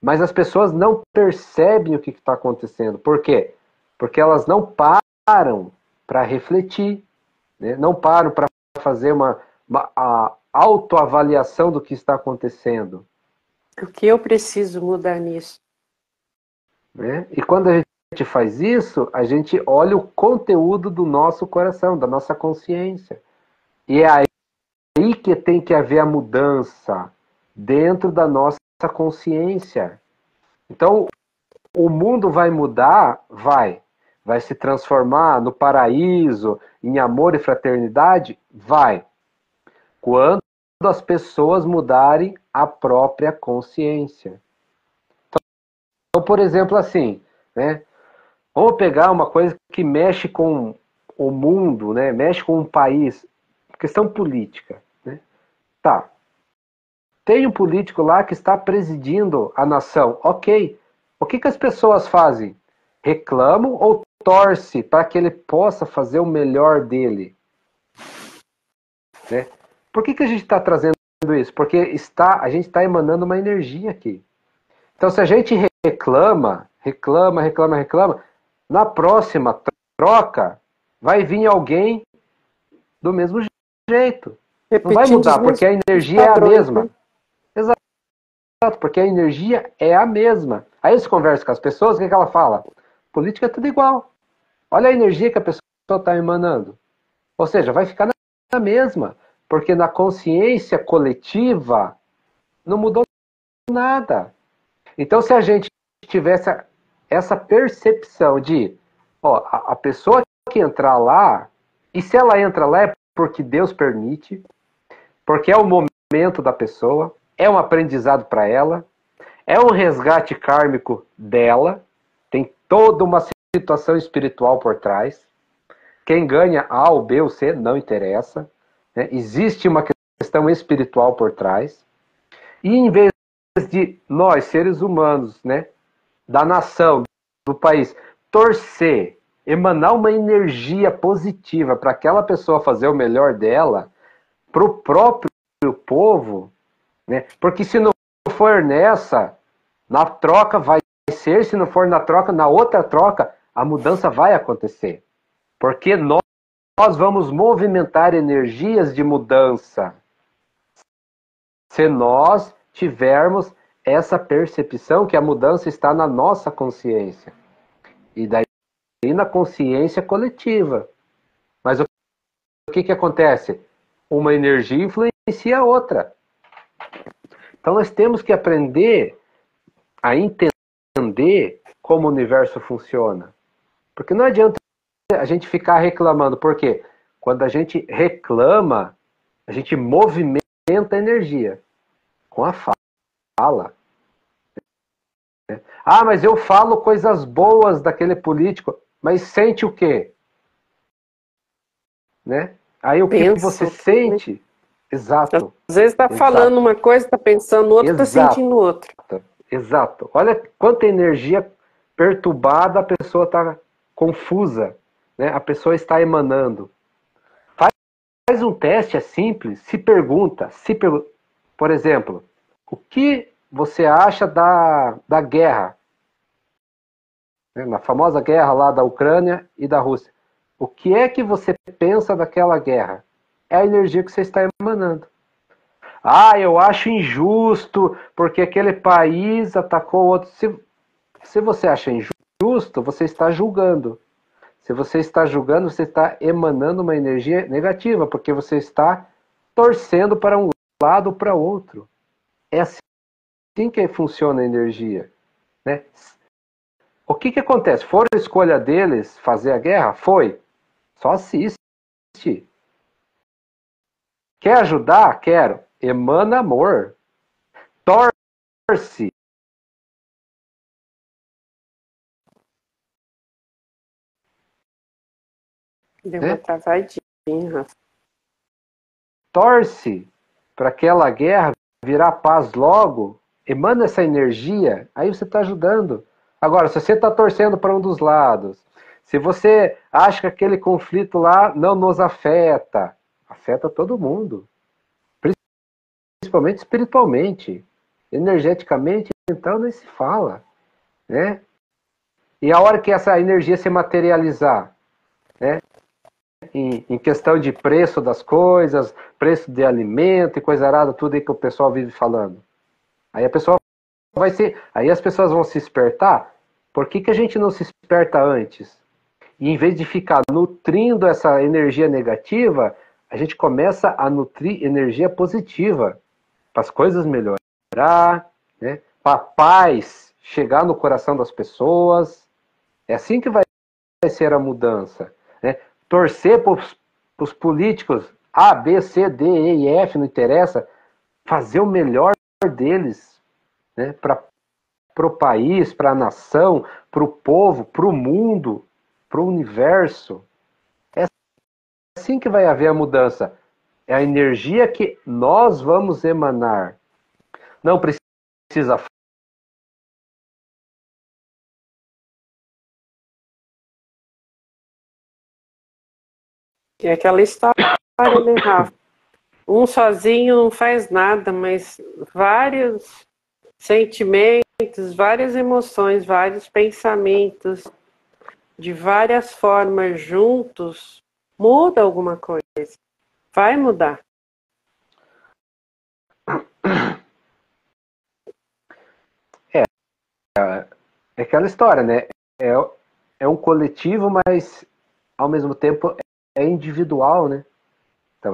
Mas as pessoas não percebem o que está acontecendo. Por quê? Porque elas não param para refletir, né? Não param para fazer a autoavaliação do que está acontecendo.
O que eu preciso mudar nisso?
Né? E quando a gente faz isso, a gente olha o conteúdo do nosso coração, da nossa consciência. E é aí que tem que haver a mudança dentro da nossa consciência. Então, o mundo vai mudar? Vai. Vai se transformar no paraíso, em amor e fraternidade? Vai. Quando as pessoas mudarem a própria consciência. Então, por exemplo, assim, né? Vamos pegar uma coisa que mexe com o mundo, né? Mexe com um país, questão política, né? Tá. Tem um político lá que está presidindo a nação. Ok. O que as pessoas fazem? Reclamam ou torcem para que ele possa fazer o melhor dele? Né? Por que a gente está trazendo isso? Porque a gente está emanando uma energia aqui. Então, se a gente reclama, na próxima troca vai vir alguém do mesmo jeito. Não vai mudar, porque a energia é a mesma. Exato, porque a energia é a mesma. Aí você conversa com as pessoas, o que ela fala? Política é tudo igual. Olha a energia que a pessoa está emanando. Ou seja, vai ficar na mesma. Porque na consciência coletiva não mudou nada. Então, se a gente tivesse essa percepção de, ó, a pessoa que entrar lá, e se ela entra lá é porque Deus permite, porque é o momento da pessoa, é um aprendizado para ela, é um resgate kármico dela, tem toda uma situação espiritual por trás. Quem ganha A ou B ou C não interessa, né? Existe uma questão espiritual por trás. E em vez de nós, seres humanos, né, da nação, do país, torcer, emanar uma energia positiva para aquela pessoa fazer o melhor dela, para o próprio povo, né, porque se não for nessa, na troca vai ser, se não for na troca, na outra troca, a mudança vai acontecer. Porque nós vamos movimentar energias de mudança. Se nós tivermos essa percepção que a mudança está na nossa consciência. E daí na consciência coletiva. Mas o que acontece? uma energia influencia a outra. Então nós temos que aprender a entender como o universo funciona. Porque não adianta a gente ficar reclamando. Por quê? Quando a gente reclama, a gente movimenta a energia com a fala. Ah, mas eu falo coisas boas daquele político, mas sente o quê? Né? Aí o que você sente? Né? Exato.
Às vezes está falando uma coisa, está pensando outra, está sentindo outra.
Exato. Olha quanta energia perturbada a pessoa está confusa, né? A pessoa está emanando. Faz um teste, é simples, se pergunta, por exemplo, o que você acha da guerra? Na famosa guerra lá da Ucrânia e da Rússia. O que é que você pensa daquela guerra? É a energia que você está emanando. Ah, eu acho injusto porque aquele país atacou outro. Se você acha injusto, você está julgando. Se você está julgando, você está emanando uma energia negativa, porque você está torcendo para um lado ou para outro. É assim que funciona a energia. Né? O que acontece? Foi a escolha deles fazer a guerra? Foi. Só assiste. Quer ajudar? Quero. Emana amor. Torce.
Deu uma travadinha, Rafa.
Torce para aquela guerra virar paz logo. Emana essa energia. Aí você está ajudando. Agora, se você está torcendo para um dos lados, se você acha que aquele conflito lá não nos afeta, afeta todo mundo. Principalmente espiritualmente. Energeticamente, então, nem se fala. Né? E a hora que essa energia se materializar, né? Em questão de preço das coisas, preço de alimento e coisa arada, tudo aí que o pessoal vive falando. Aí a pessoa aí as pessoas vão se espertar. Por que a gente não se esperta antes? E em vez de ficar nutrindo essa energia negativa, a gente começa a nutrir energia positiva para as coisas melhorar, né? Para a paz chegar no coração das pessoas. É assim que vai ser a mudança. Né? Torcer para os políticos A, B, C, D, E e F, não interessa, fazer o melhor deles, né? Para o país, para a nação, para o povo, para o mundo, para o universo. É assim que vai haver a mudança. É a energia que nós vamos emanar. Não precisa
É aquela história, né, Rafa? Um sozinho não faz nada, mas vários sentimentos, várias emoções, vários pensamentos, de várias formas juntos, muda alguma coisa. Vai mudar.
É aquela história, né? É um coletivo, mas ao mesmo tempo é individual, né? Então,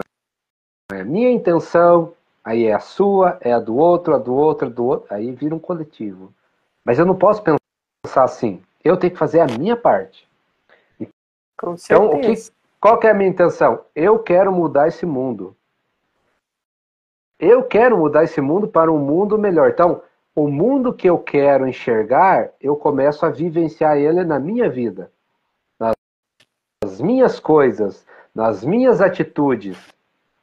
é a minha intenção, aí é a sua, é a do outro, a do outro, a do outro, aí vira um coletivo. Mas eu não posso pensar assim. Eu tenho que fazer a minha parte.
Com certeza.
Então, qual que é a minha intenção? Eu quero mudar esse mundo. Eu quero mudar esse mundo para um mundo melhor. Então, o mundo que eu quero enxergar, eu começo a vivenciar ele na minha vida. Nas minhas coisas, nas minhas atitudes,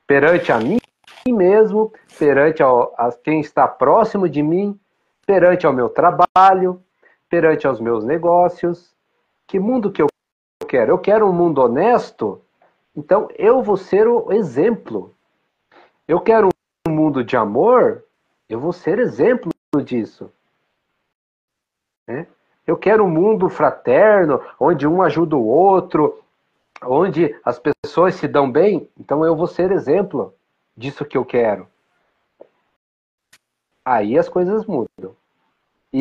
perante a mim mesmo, perante a quem está próximo de mim, perante ao meu trabalho, perante aos meus negócios. Que mundo que eu quero? Eu quero um mundo honesto, então eu vou ser o exemplo. Eu quero um mundo de amor, eu vou ser exemplo disso. Né? Eu quero um mundo fraterno, onde um ajuda o outro, onde as pessoas se dão bem, então eu vou ser exemplo disso que eu quero. Aí as coisas mudam. E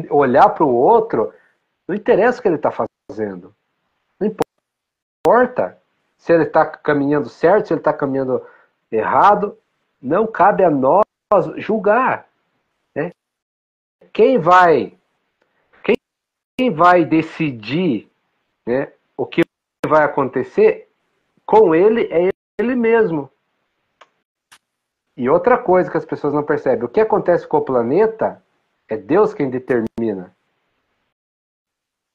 olhar para o outro, não interessa o que ele está fazendo. Não importa. se ele está caminhando certo, se ele está caminhando errado. Não cabe a nós julgar, né? Quem vai decidir, né, o que vai acontecer com ele é ele mesmo. E outra coisa que as pessoas não percebem, o que acontece com o planeta é Deus quem determina.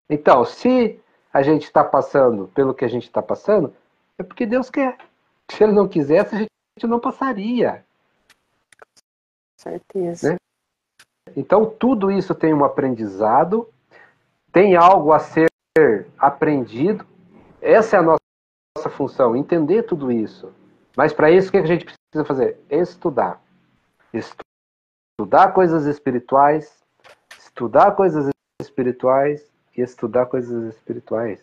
Então, se a gente está passando pelo que a gente está passando, é porque Deus quer. Se ele não quisesse, a gente não passaria.
Certeza.
Né? Então, tudo isso tem um aprendizado, tem algo a ser aprendido. Essa é a nossa função, entender tudo isso. Mas para isso, o que a gente precisa fazer? Estudar. Estudar coisas espirituais, estudar coisas espirituais e estudar coisas espirituais.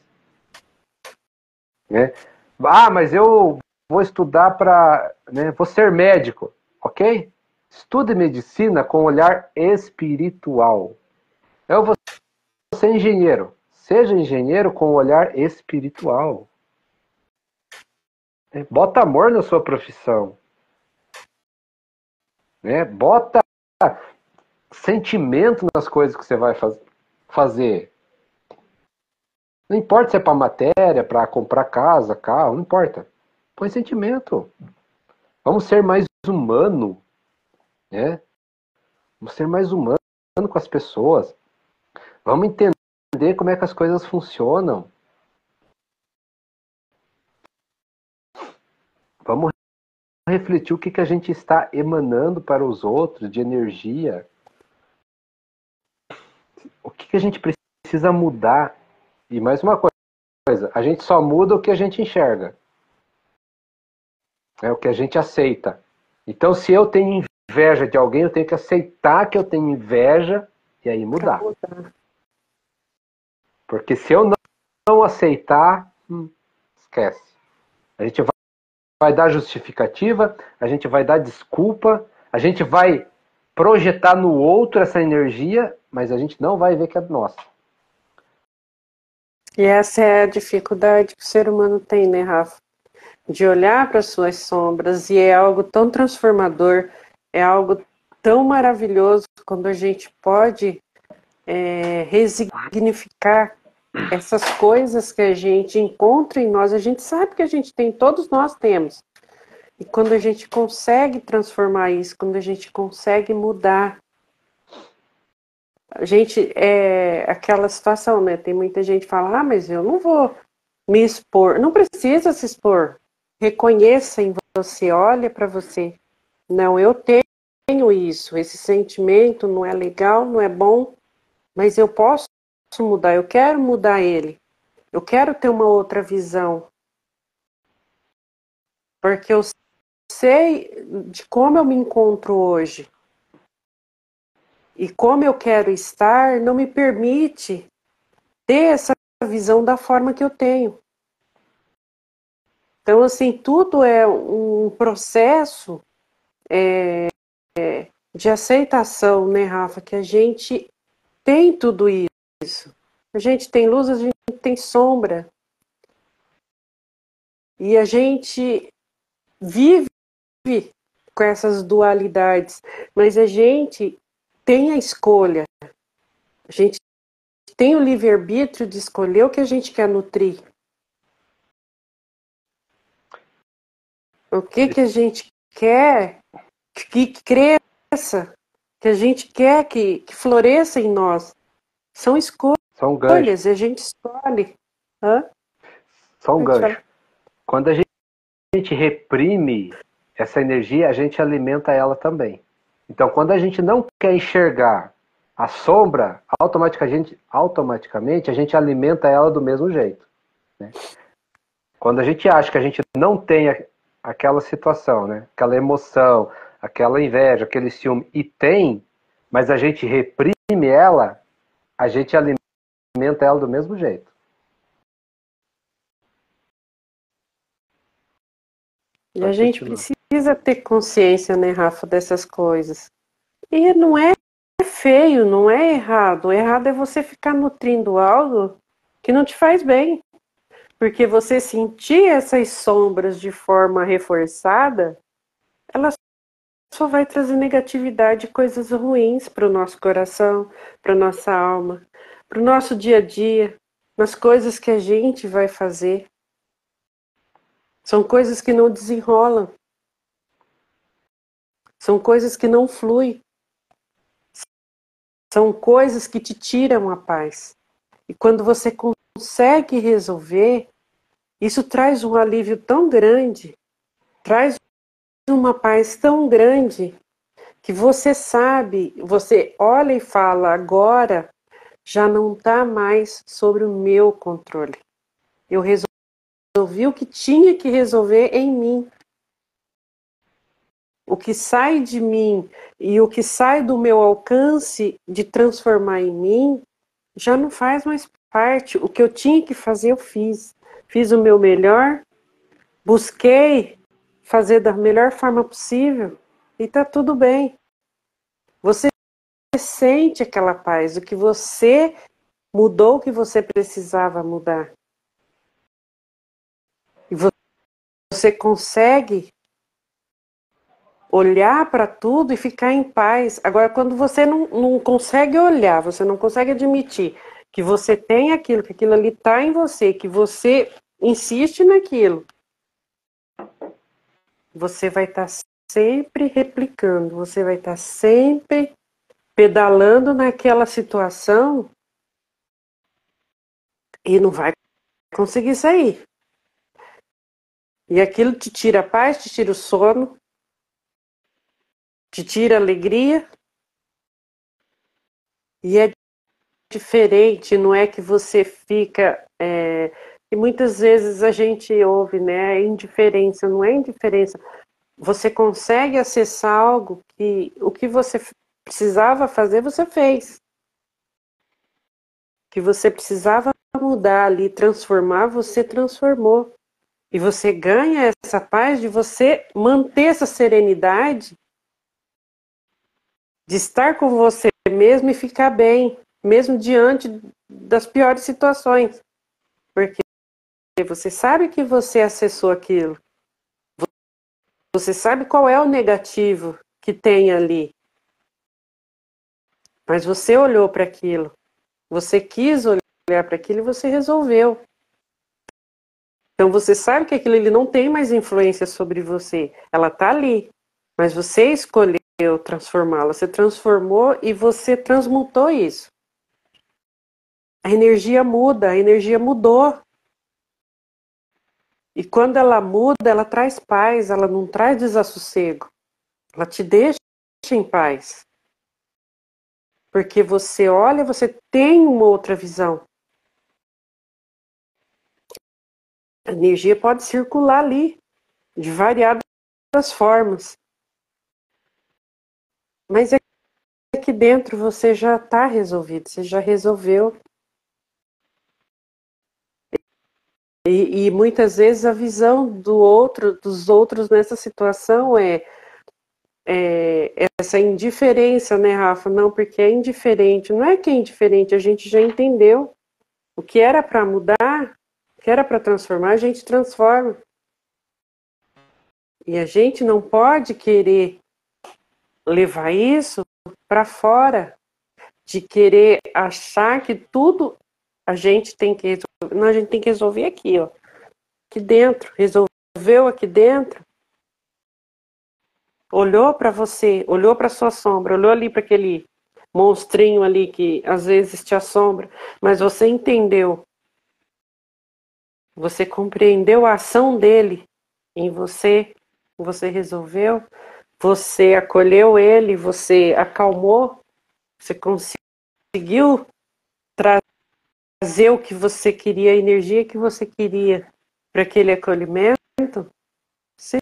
Né? Ah, mas eu vou estudar para... Né, vou ser médico, ok? Estude medicina com olhar espiritual. Eu vou ser engenheiro. Seja engenheiro com olhar espiritual. Bota amor na sua profissão. Né? Bota sentimento nas coisas que você vai fazer. Não importa se é para matéria, para comprar casa, carro, não importa. Põe sentimento. Vamos ser mais humano, né? Vamos ser mais humano com as pessoas. Vamos entender como é que as coisas funcionam. Vamos refletir o que a gente está emanando para os outros de energia. O que a gente precisa mudar. E mais uma coisa, a gente só muda o que a gente enxerga. É o que a gente aceita. Então, se eu tenho inveja de alguém, eu tenho que aceitar que eu tenho inveja e aí mudar. Porque se eu não aceitar, esquece. A gente vai dar justificativa, a gente vai dar desculpa, a gente vai projetar no outro essa energia, mas a gente não vai ver que é nossa.
E essa é a dificuldade que o ser humano tem, né, Rafa? De olhar para as suas sombras, e é algo tão transformador, é algo tão maravilhoso quando a gente pode resignificar essas coisas que a gente encontra em nós. A gente sabe que a gente tem, todos nós temos. E quando a gente consegue transformar isso, quando a gente consegue mudar, a gente, aquela situação, né? Tem muita gente que fala, mas eu não vou me expor. Não precisa se expor. Reconheça em você, olha para você. Não, eu tenho isso, esse sentimento não é legal, não é bom, mas eu posso mudar, eu quero mudar ele. Eu quero ter uma outra visão. Porque eu sei de como eu me encontro hoje. E como eu quero estar, não me permite ter essa visão da forma que eu tenho. Então, assim, tudo é um processo de aceitação, né, Rafa? Que a gente tem tudo isso. A gente tem luz, a gente tem sombra. E a gente vive com essas dualidades. Mas a gente tem a escolha. A gente tem o livre-arbítrio de escolher o que a gente quer nutrir. O que a gente quer que cresça, que a gente quer que floresça em nós. São escolhas, e a gente escolhe.
Só um gancho. Quando a gente reprime essa energia, a gente alimenta ela também. Então, quando a gente não quer enxergar a sombra, automaticamente a gente alimenta ela do mesmo jeito. Né? Quando a gente acha que a gente não tem aquela situação, né? Aquela emoção, aquela inveja, aquele ciúme, e tem, mas a gente reprime ela, a gente alimenta ela do mesmo jeito.
E a gente precisa ter consciência, né, Rafa, dessas coisas. E não é feio, não é errado. O errado é você ficar nutrindo algo que não te faz bem. Porque você sentir essas sombras de forma reforçada, ela só vai trazer negatividade, coisas ruins para o nosso coração, para a nossa alma, para o nosso dia a dia, nas coisas que a gente vai fazer. São coisas que não desenrolam. São coisas que não fluem. São coisas que te tiram a paz. E quando você consegue resolver, isso traz um alívio tão grande, traz uma paz tão grande, que você sabe, você olha e fala, agora já não está mais sobre o meu controle. Eu resolvi o que tinha que resolver em mim. O que sai de mim e o que sai do meu alcance de transformar em mim já não faz mais parte. O que eu tinha que fazer, eu fiz. Fiz o meu melhor, busquei fazer da melhor forma possível e está tudo bem. Você sente aquela paz, o que você mudou, o que você precisava mudar. E você consegue olhar para tudo e ficar em paz. Agora, quando você não consegue olhar, você não consegue admitir que você tem aquilo, que aquilo ali está em você, que você insiste naquilo, você vai estar sempre replicando, você vai estar sempre pedalando naquela situação e não vai conseguir sair. E aquilo te tira a paz, te tira o sono, te tira a alegria. E é diferente, não é que você fica. E muitas vezes a gente ouve, né? Indiferença, não é indiferença. Você consegue acessar algo que o que você precisava fazer, você fez. O que você precisava mudar ali, transformar, você transformou. E você ganha essa paz de você manter essa serenidade, de estar com você mesmo e ficar bem, mesmo diante das piores situações. Porque você sabe que você acessou aquilo. Você sabe qual é o negativo que tem ali. Mas você olhou para aquilo. Você quis olhar para aquilo e você resolveu. Então você sabe que aquilo ele não tem mais influência sobre você. Ela está ali. Mas você escolheu transformá-la. Você transformou e você transmutou isso. A energia muda, a energia mudou. E quando ela muda, ela traz paz, ela não traz desassossego. Ela te deixa em paz. Porque você olha, você tem uma outra visão. A energia pode circular ali, de variadas formas. Mas aqui dentro você já está resolvido, você já resolveu. E muitas vezes a visão dos outros nessa situação é essa indiferença, né, Rafa? Não, porque é indiferente. Não é que é indiferente, a gente já entendeu. O que era para mudar, o que era para transformar, a gente transforma. E a gente não pode querer levar isso para fora, de querer achar que tudo a gente tem que resolver. Não, a gente tem que resolver aqui, ó. Aqui dentro. Resolveu aqui dentro. Olhou para você, olhou para sua sombra, olhou ali para aquele monstrinho ali que às vezes te assombra, mas você entendeu. Você compreendeu a ação dele em você, você resolveu, você acolheu ele, você acalmou, você conseguiu trazer o que você queria, a energia que você queria para aquele acolhimento, você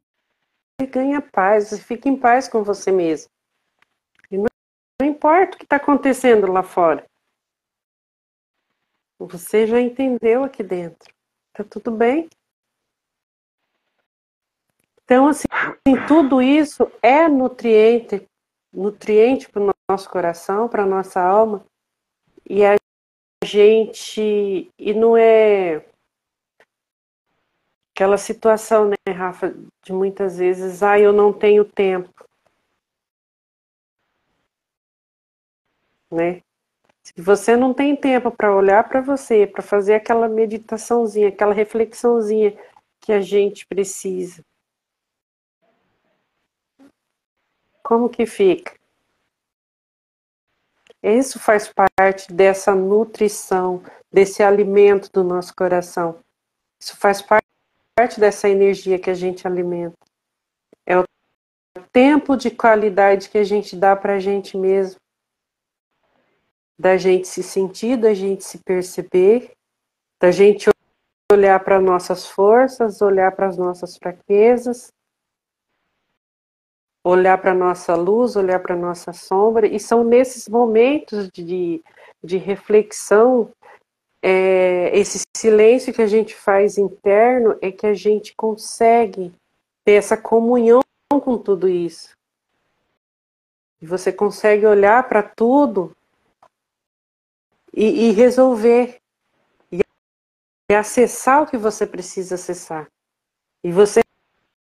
ganha paz, você fica em paz com você mesmo. E não importa o que está acontecendo lá fora. Você já entendeu aqui dentro. Tá tudo bem? Então, assim, tudo isso é nutriente para o nosso coração, para a nossa alma. E a gente, e não é Aquela situação, né, Rafa, de muitas vezes, eu não tenho tempo, né? Se você não tem tempo para olhar para você, para fazer aquela meditaçãozinha, aquela reflexãozinha que a gente precisa, como que fica? Isso faz parte dessa nutrição, desse alimento do nosso coração. Isso faz parte dessa energia que a gente alimenta. É o tempo de qualidade que a gente dá para a gente mesmo. Da gente se sentir, da gente se perceber, da gente olhar para nossas forças, olhar para as nossas fraquezas, olhar para a nossa luz, olhar para a nossa sombra. E são nesses momentos de reflexão, esse silêncio que a gente faz interno, é que a gente consegue ter essa comunhão com tudo isso. E você consegue olhar para tudo e resolver. E acessar o que você precisa acessar. E você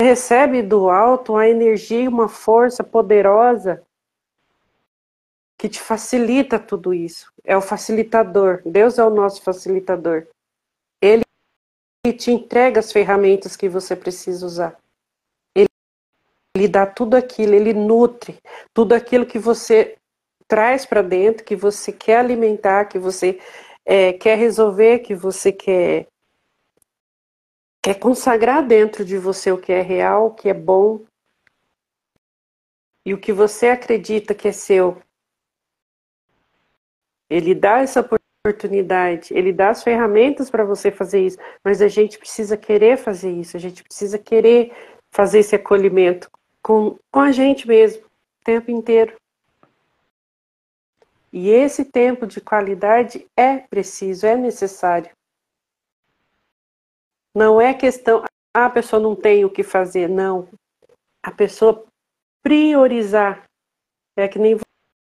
recebe do alto uma energia, uma força poderosa que te facilita tudo isso. É o facilitador. Deus é o nosso facilitador. Ele te entrega as ferramentas que você precisa usar. Ele dá tudo aquilo, ele nutre tudo aquilo que você traz para dentro, que você quer alimentar, que você quer resolver, que você quer consagrar dentro de você o que é real, o que é bom. E o que você acredita que é seu, ele dá essa oportunidade, ele dá as ferramentas para você fazer isso, mas a gente precisa querer fazer isso, a gente precisa querer fazer esse acolhimento com a gente mesmo, o tempo inteiro. E esse tempo de qualidade é preciso, é necessário. Não é questão, a pessoa não tem o que fazer, não. A pessoa priorizar. É que nem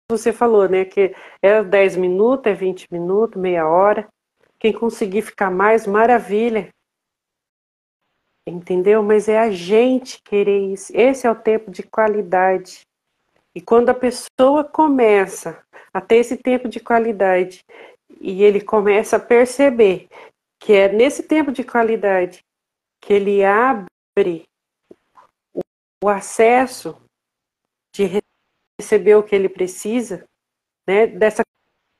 você falou, né? Que é 10 minutos, é 20 minutos, meia hora. Quem conseguir ficar mais, maravilha. Entendeu? Mas é a gente querer isso. Esse é o tempo de qualidade. E quando a pessoa começa a ter esse tempo de qualidade e ele começa a perceber que é nesse tempo de qualidade que ele abre o acesso de receber o que ele precisa, né? Dessa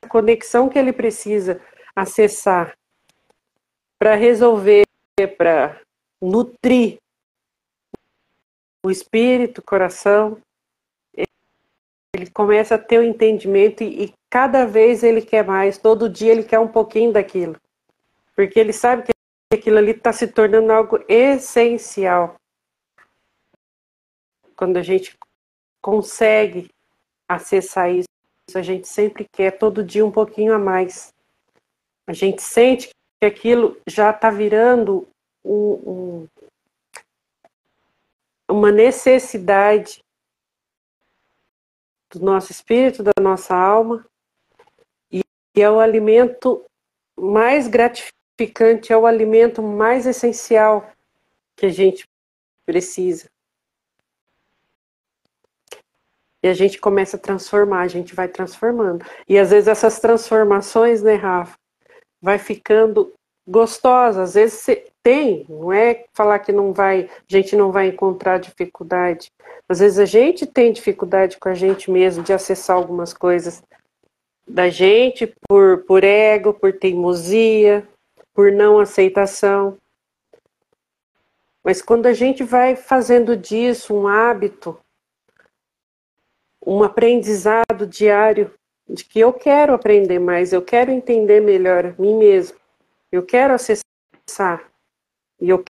conexão que ele precisa acessar para resolver, para nutrir o espírito, o coração. Ele começa a ter o entendimento e cada vez ele quer mais, todo dia ele quer um pouquinho daquilo. Porque ele sabe que aquilo ali está se tornando algo essencial. Quando a gente consegue acessar isso, a gente sempre quer todo dia um pouquinho a mais. A gente sente que aquilo já está virando uma necessidade do nosso espírito, da nossa alma, e é o alimento mais gratificante, é o alimento mais essencial que a gente precisa. E a gente começa a transformar, a gente vai transformando. E às vezes essas transformações, né, Rafa, vai ficando gostosa. Às vezes tem, não é falar que não vai, a gente não vai encontrar dificuldade. Às vezes a gente tem dificuldade com a gente mesmo de acessar algumas coisas da gente por ego, por teimosia, por não aceitação. Mas quando a gente vai fazendo disso um hábito, um aprendizado diário, de que eu quero aprender mais, eu quero entender melhor a mim mesmo, eu quero acessar, e eu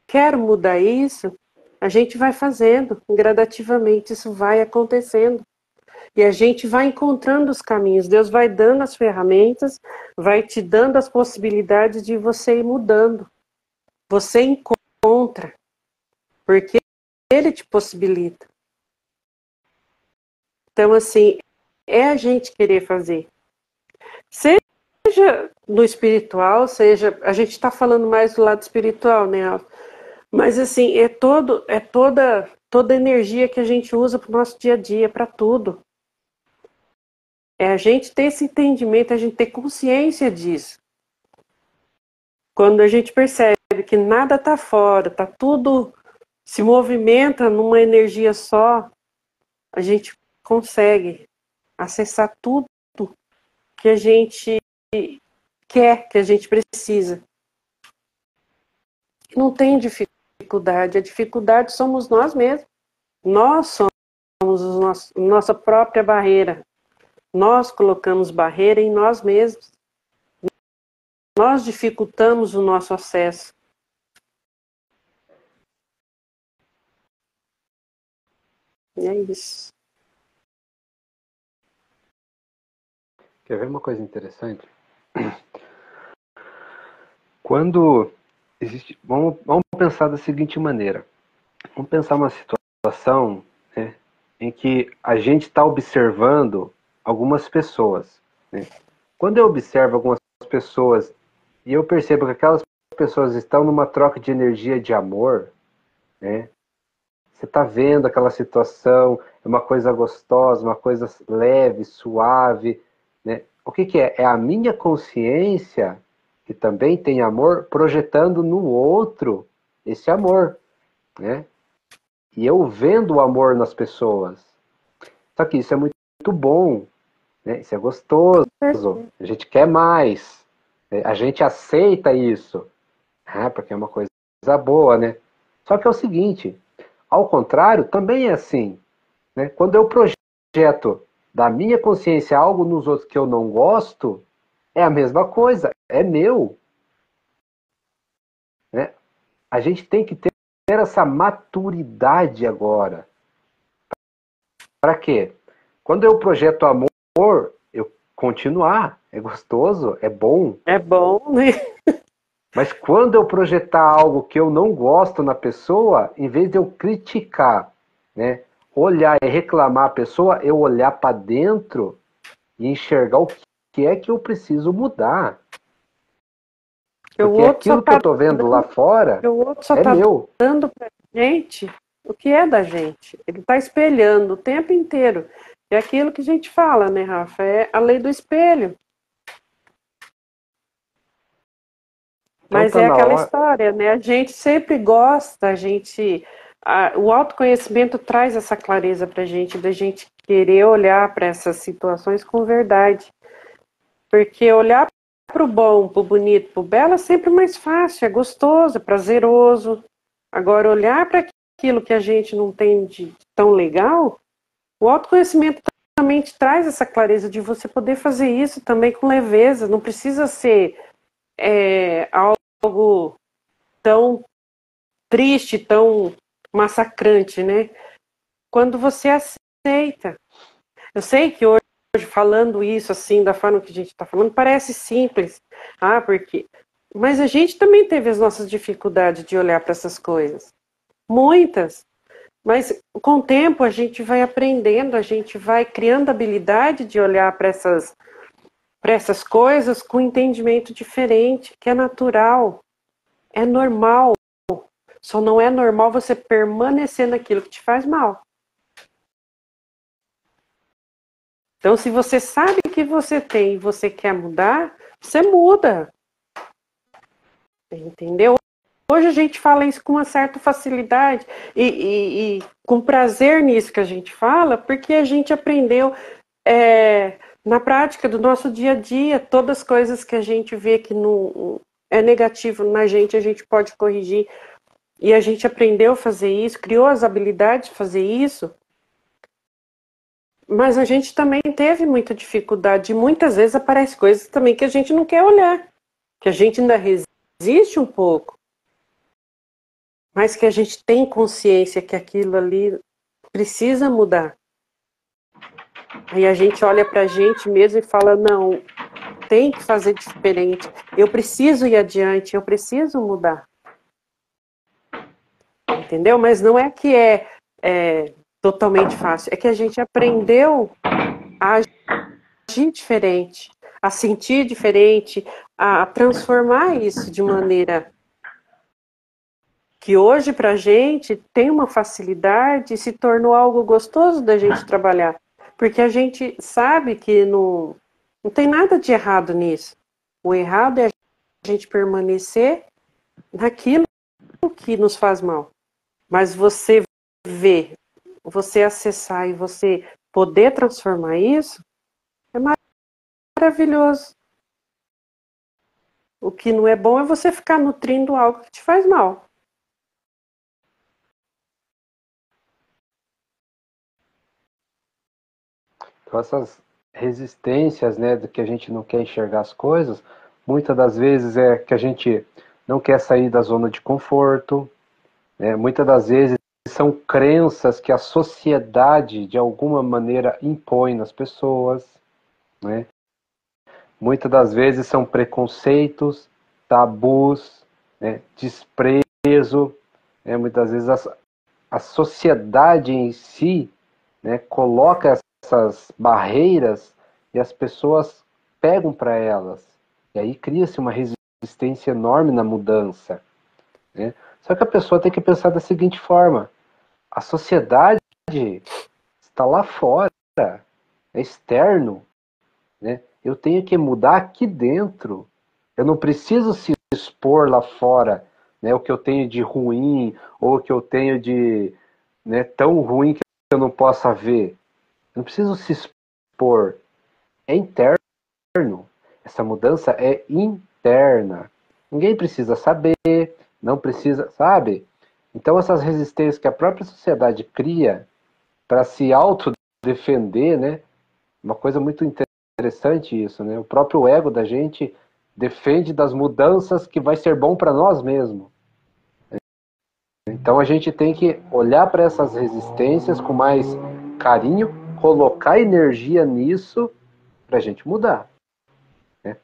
quero mudar isso, a gente vai fazendo, gradativamente isso vai acontecendo. E a gente vai encontrando os caminhos, Deus vai dando as ferramentas, vai te dando as possibilidades de você ir mudando. Você encontra, porque Ele te possibilita. Então, assim, é a gente querer fazer. Seja seja no espiritual, seja... A gente está falando mais do lado espiritual, né, Alfa? Mas, assim, toda energia que a gente usa para o nosso dia a dia, para tudo. É a gente ter esse entendimento, a gente ter consciência disso. Quando a gente percebe que nada está fora, está tudo se movimenta numa energia só, a gente consegue acessar tudo que a gente quer, que a gente precisa. Não tem dificuldade, a dificuldade somos nós mesmos. Nós somos nossa própria barreira. Nós colocamos barreira em nós mesmos. Nós dificultamos o nosso acesso. E é isso.
Quer ver uma coisa interessante? Quando existe... Vamos pensar da seguinte maneira. Vamos pensar uma situação, né, em que a gente está observando algumas pessoas. Né? Quando eu observo algumas pessoas e eu percebo que aquelas pessoas estão numa troca de energia de amor, né? Você está vendo aquela situação, é uma coisa gostosa, uma coisa leve, suave, né? O que é? É a minha consciência, que também tem amor, projetando no outro esse amor, né? E eu vendo o amor nas pessoas. Só que isso é muito bom, né? Isso é gostoso, a gente quer mais, né? A gente aceita isso, porque é uma coisa boa, né? Só que é o seguinte, ao contrário, também é assim, né? Quando eu projeto da minha consciência algo nos outros que eu não gosto, é a mesma coisa, é meu. Né? A gente tem que ter essa maturidade agora. Para quê? Quando eu projeto amor, eu continuar, é gostoso, é bom.
É bom, né?
Mas quando eu projetar algo que eu não gosto na pessoa, em vez de eu criticar, né, olhar e reclamar a pessoa, eu olhar para dentro e enxergar o que é que eu preciso mudar. Porque aquilo que eu estou vendo lá fora
o outro só
é meu.
Dando pra gente o que é da gente. Ele está espelhando o tempo inteiro. É aquilo que a gente fala, né, Rafa? É a lei do espelho. Mas é aquela história, né? A gente sempre gosta, o autoconhecimento traz essa clareza pra gente, da gente querer olhar para essas situações com verdade. Porque olhar para o bom, para o bonito, para o belo é sempre mais fácil, é gostoso, é prazeroso. Agora, olhar para aquilo que a gente não tem de tão legal, o autoconhecimento também te traz essa clareza de você poder fazer isso também com leveza. Não precisa ser algo tão triste, tão massacrante, né? Quando você aceita. Eu sei que hoje, falando isso assim, da forma que a gente está falando, parece simples. Porque... Mas a gente também teve as nossas dificuldades de olhar para essas coisas. Muitas. Mas com o tempo a gente vai aprendendo, a gente vai criando habilidade de olhar para essas coisas com entendimento diferente, que é natural, é normal. Só não é normal você permanecer naquilo que te faz mal. Então, se você sabe que você tem e você quer mudar, você muda. Entendeu? Hoje a gente fala isso com uma certa facilidade e com prazer nisso que a gente fala, porque a gente aprendeu na prática do nosso dia a dia, todas as coisas que a gente vê que não é negativo na gente, a gente pode corrigir. E a gente aprendeu a fazer isso, criou as habilidades de fazer isso. Mas a gente também teve muita dificuldade. E muitas vezes aparecem coisas também que a gente não quer olhar. Que a gente ainda resiste um pouco. Mas que a gente tem consciência que aquilo ali precisa mudar. Aí a gente olha pra gente mesmo e fala, não, tem que fazer diferente. Eu preciso ir adiante, eu preciso mudar. Entendeu? Mas não é que é totalmente fácil. É que a gente aprendeu a agir diferente, a sentir diferente, a transformar isso de maneira que hoje para a gente tem uma facilidade e se tornou algo gostoso da gente trabalhar. Porque a gente sabe que não tem nada de errado nisso. O errado é a gente permanecer naquilo que nos faz mal. Mas você ver, você acessar e você poder transformar isso é maravilhoso. O que não é bom é você ficar nutrindo algo que te faz mal.
Então, essas resistências, né, do que a gente não quer enxergar as coisas, muitas das vezes é que a gente não quer sair da zona de conforto, né? Muitas das vezes são crenças que a sociedade, de alguma maneira, impõe nas pessoas, né? Muitas das vezes são preconceitos, tabus, né, desprezo, né? Muitas vezes a sociedade em si, né, coloca essas barreiras e as pessoas pegam para elas. E aí cria-se uma resistência enorme na mudança, né? Só que a pessoa tem que pensar da seguinte forma: a sociedade está lá fora, é externo, né? Eu tenho que mudar aqui dentro. Eu não preciso se expor lá fora, né, o que eu tenho de ruim ou o que eu tenho de, né, tão ruim que eu não possa ver. Eu não preciso se expor. É interno. Essa mudança é interna. Ninguém precisa saber, não precisa, sabe? Então essas resistências que a própria sociedade cria para se autodefender, né? Uma coisa muito interessante isso, né? O próprio ego da gente defende das mudanças que vai ser bom para nós mesmos. Então a gente tem que olhar para essas resistências com mais carinho, colocar energia nisso para a gente mudar, né?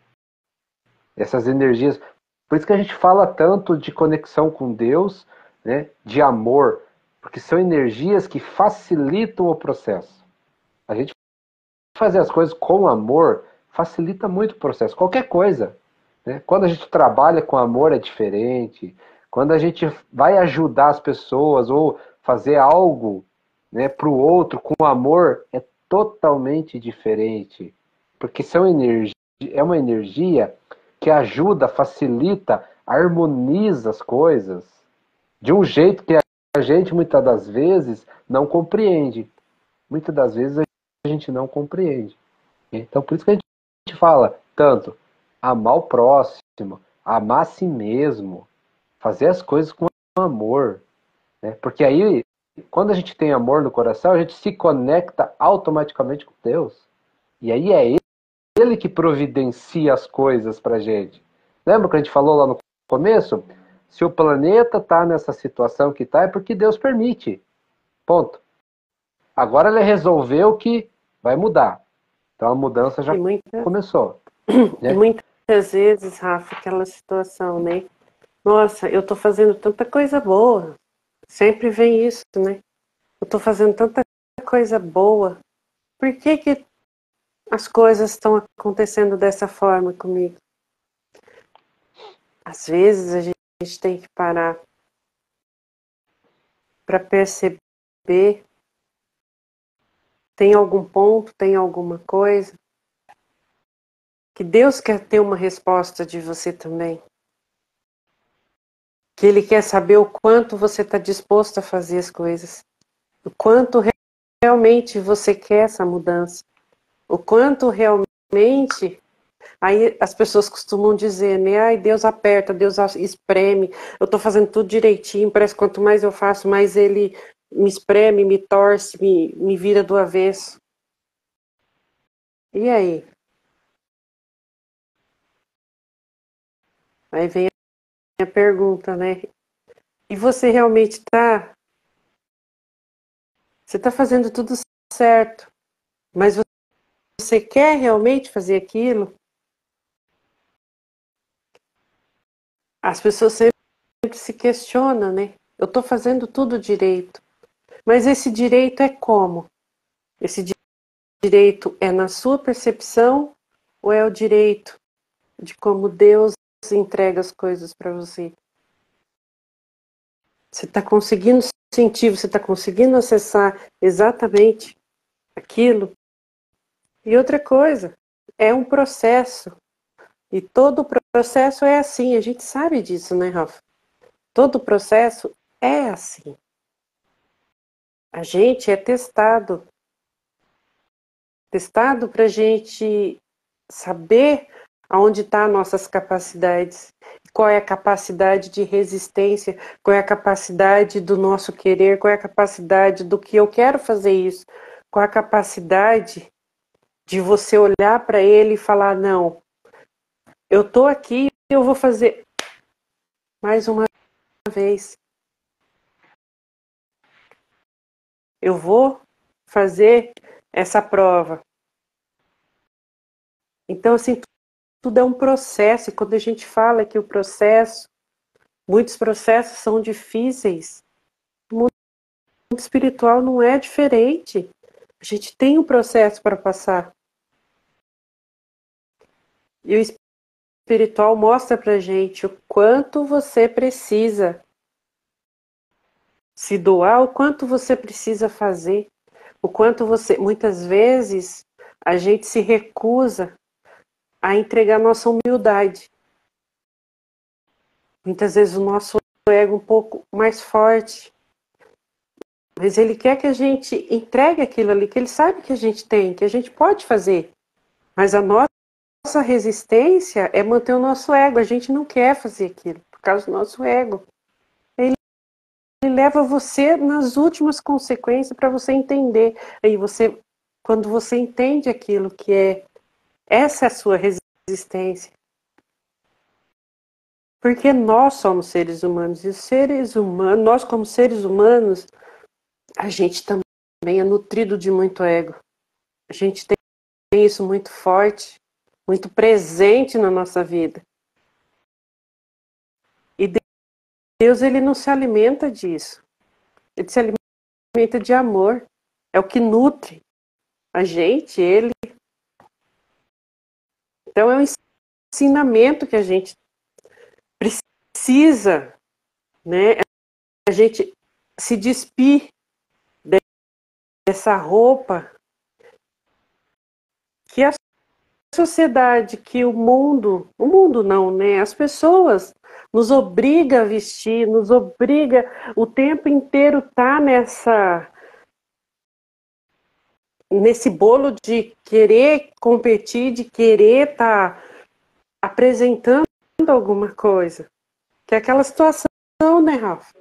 Essas energias. Por isso que a gente fala tanto de conexão com Deus, né? De amor, porque são energias que facilitam o processo. A gente fazer as coisas com amor facilita muito o processo, qualquer coisa, né? Quando a gente trabalha com amor é diferente, quando a gente vai ajudar as pessoas ou fazer algo, né, para o outro com amor é totalmente diferente, porque é uma energia que ajuda, facilita, harmoniza as coisas de um jeito que a gente muitas das vezes não compreende. Muitas das vezes a gente não compreende. Então, por isso que a gente fala tanto amar o próximo, amar a si mesmo, fazer as coisas com amor, né? Porque aí, quando a gente tem amor no coração, a gente se conecta automaticamente com Deus. E aí é Ele que providencia as coisas pra gente. Lembra que a gente falou lá no começo? Se o planeta está nessa situação que está, é porque Deus permite. Ponto. Agora ele resolveu que vai mudar. Então a mudança já começou.
E muitas vezes, Rafa, aquela situação, né? Nossa, eu tô fazendo tanta coisa boa. Sempre vem isso, né? Eu tô fazendo tanta coisa boa. Por que que as coisas estão acontecendo dessa forma comigo? Às vezes a gente tem que parar para perceber. Tem algum ponto, tem alguma coisa que Deus quer ter uma resposta de você também. Que Ele quer saber o quanto você está disposto a fazer as coisas. O quanto realmente você quer essa mudança. O quanto realmente... Aí as pessoas costumam dizer, né? Ai, Deus aperta, Deus espreme. Eu estou fazendo tudo direitinho. Parece que quanto mais eu faço, mais Ele me espreme, me torce, me vira do avesso. E aí? Aí vem a pergunta, né? E você realmente está? Você está fazendo tudo certo, mas você quer realmente fazer aquilo? As pessoas sempre se questionam, né? Eu estou fazendo tudo direito, mas esse direito é como? Esse direito é na sua percepção ou é o direito de como Deus entrega as coisas para você? Você está conseguindo sentir, você está conseguindo acessar exatamente aquilo? E outra coisa, é um processo. E todo processo é assim, a gente sabe disso, né, Rafa? Todo processo é assim. A gente é testado para a gente saber aonde estão as nossas capacidades, qual é a capacidade de resistência, qual é a capacidade do nosso querer, qual é a capacidade do que eu quero fazer isso, qual é a capacidade de você olhar para ele e falar, não, eu estou aqui e eu vou fazer mais uma vez. Eu vou fazer essa prova. Então, assim, tudo é um processo. E quando a gente fala que o processo, muitos processos são difíceis, o mundo espiritual não é diferente. A gente tem um processo para passar. E o espiritual mostra pra gente o quanto você precisa se doar, o quanto você precisa fazer, o quanto você, muitas vezes, a gente se recusa a entregar nossa humildade. Muitas vezes o nosso ego é um pouco mais forte, mas ele quer que a gente entregue aquilo ali, que ele sabe que a gente tem, que a gente pode fazer. Mas a nossa resistência é manter o nosso ego. A gente não quer fazer aquilo por causa do nosso ego. Ele leva você nas últimas consequências para você entender. Aí você, quando você entende aquilo que é essa é a sua resistência. Porque nós somos seres humanos e os seres humanos, nós como seres humanos, a gente também é nutrido de muito ego. A gente tem isso muito forte, muito presente na nossa vida. E Deus, ele não se alimenta disso. Ele se alimenta de amor. É o que nutre a gente, ele. Então é um ensinamento que a gente precisa, né? A gente se despir dessa roupa que a sociedade, que o mundo não, né? As pessoas nos obriga a vestir, nos obriga o tempo inteiro tá nesse bolo de querer competir, de querer estar apresentando alguma coisa. Que é aquela situação, né, Rafa?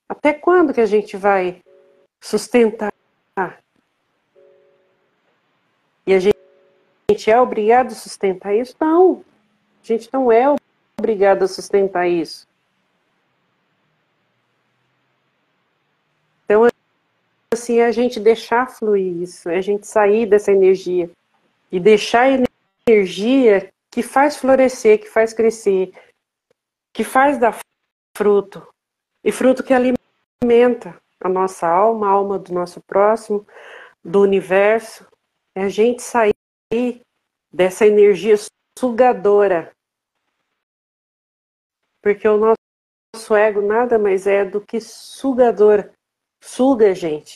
Até quando que a gente vai sustentar? E a gente é obrigado a sustentar isso? Não. A gente não é obrigado a sustentar isso. Então, assim, é a gente deixar fluir isso, é a gente sair dessa energia e deixar a energia que faz florescer, que faz crescer, que faz dar fruto. E fruto que alimenta a nossa alma, a alma do nosso próximo, do universo. É a gente sair dessa energia sugadora. Porque o nosso ego nada mais é do que sugador. Suga a gente.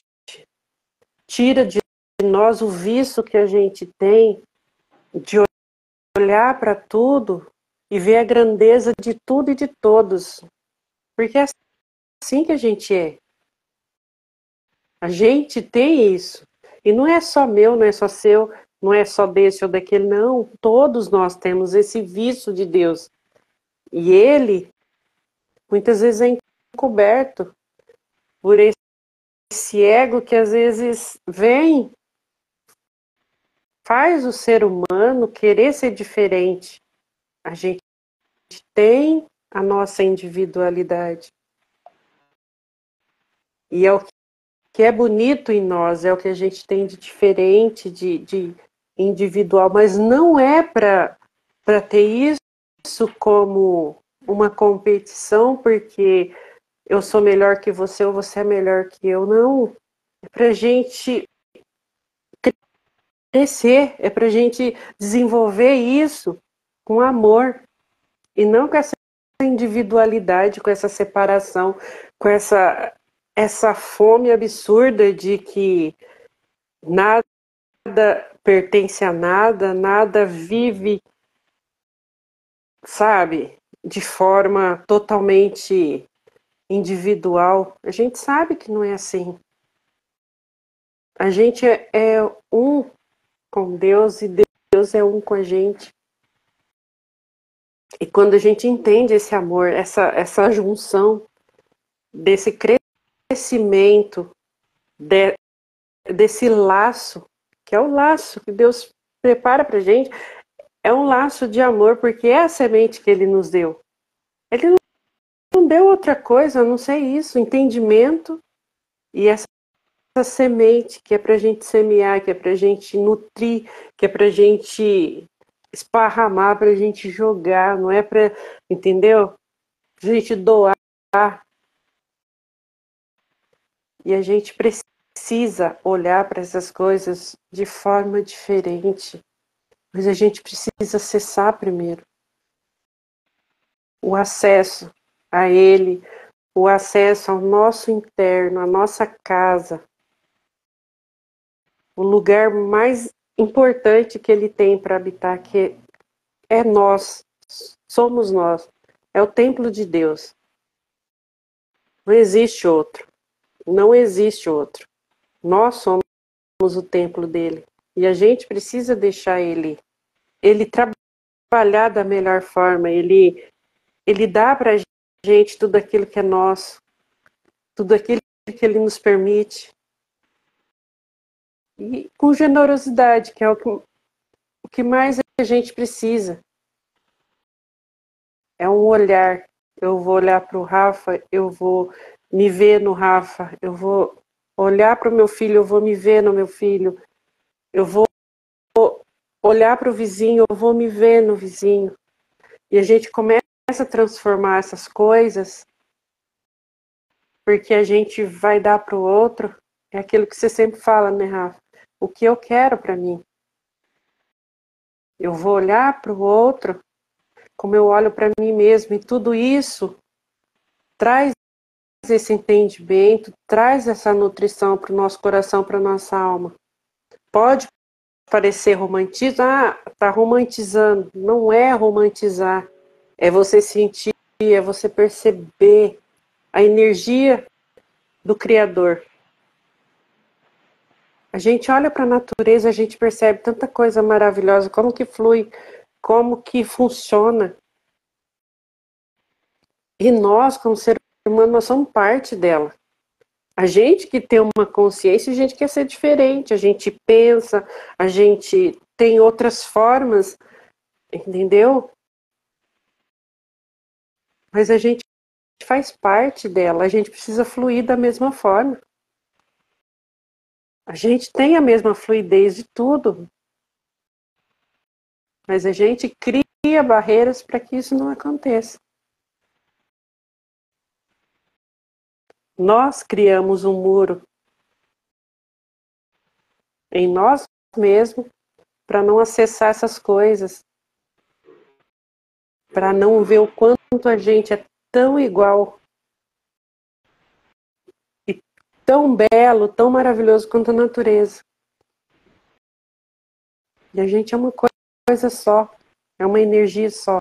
Tira de nós o vício que a gente tem de olhar para tudo e ver a grandeza de tudo e de todos. Porque é assim que a gente é. A gente tem isso. E não é só meu, não é só seu, não é só desse ou daquele, não. Todos nós temos esse vício de Deus. E ele, muitas vezes, é encoberto por esse ego que às vezes vem, faz o ser humano querer ser diferente. A gente tem a nossa individualidade. E é o que é bonito em nós, é o que a gente tem de diferente, de individual, mas não é para ter isso como uma competição, porque eu sou melhor que você ou você é melhor que eu, não. É para a gente crescer, é para a gente desenvolver isso com amor e não com essa individualidade, com essa separação, com essa fome absurda de que nada pertence a nada, nada vive, sabe, de forma totalmente individual. A gente sabe que não é assim. A gente é um com Deus e Deus é um com a gente. E quando a gente entende esse amor, essa junção, desse crescimento, desse laço, que é o laço que Deus prepara para a gente, é um laço de amor, porque é a semente que Ele nos deu. Ele não deu outra coisa, a não ser isso, entendimento e essa semente que é para a gente semear, que é para a gente nutrir, que é para a gente esparramar, para a gente jogar, não é para, entendeu? Pra gente doar. E a gente precisa olhar para essas coisas de forma diferente. Mas a gente precisa acessar primeiro o acesso a Ele, o acesso ao nosso interno, à nossa casa, o lugar mais importante que Ele tem para habitar, que é nós, somos nós, é o templo de Deus. Não existe outro, não existe outro. Nós somos o templo dele e a gente precisa deixar ele trabalhar da melhor forma, ele dá para a gente tudo aquilo que é nosso, tudo aquilo que ele nos permite. E com generosidade, que é o que mais a gente precisa. É um olhar. Eu vou olhar para o Rafa, eu vou me ver no Rafa, eu vou olhar para o meu filho, eu vou me ver no meu filho, eu vou olhar para o vizinho, eu vou me ver no vizinho. E a gente começa a transformar essas coisas, porque a gente vai dar para o outro, é aquilo que você sempre fala, né, Rafa? O que eu quero para mim. Eu vou olhar para o outro como eu olho para mim mesmo, e tudo isso traz esse entendimento, traz essa nutrição para o nosso coração, para a nossa alma. Pode parecer romantismo, tá romantizando. Não é romantizar, é você sentir, é você perceber a energia do Criador. A gente olha para a natureza, a gente percebe tanta coisa maravilhosa, como que flui, como que funciona. E nós, como ser humano, nós somos parte dela. A gente que tem uma consciência, a gente quer ser diferente, a gente pensa, a gente tem outras formas, entendeu? Mas a gente faz parte dela, a gente precisa fluir da mesma forma. A gente tem a mesma fluidez de tudo, mas a gente cria barreiras para que isso não aconteça. Nós criamos um muro em nós mesmos para não acessar essas coisas, para não ver o quanto a gente é tão igual e tão belo, tão maravilhoso quanto a natureza. E a gente é uma coisa só, é uma energia só.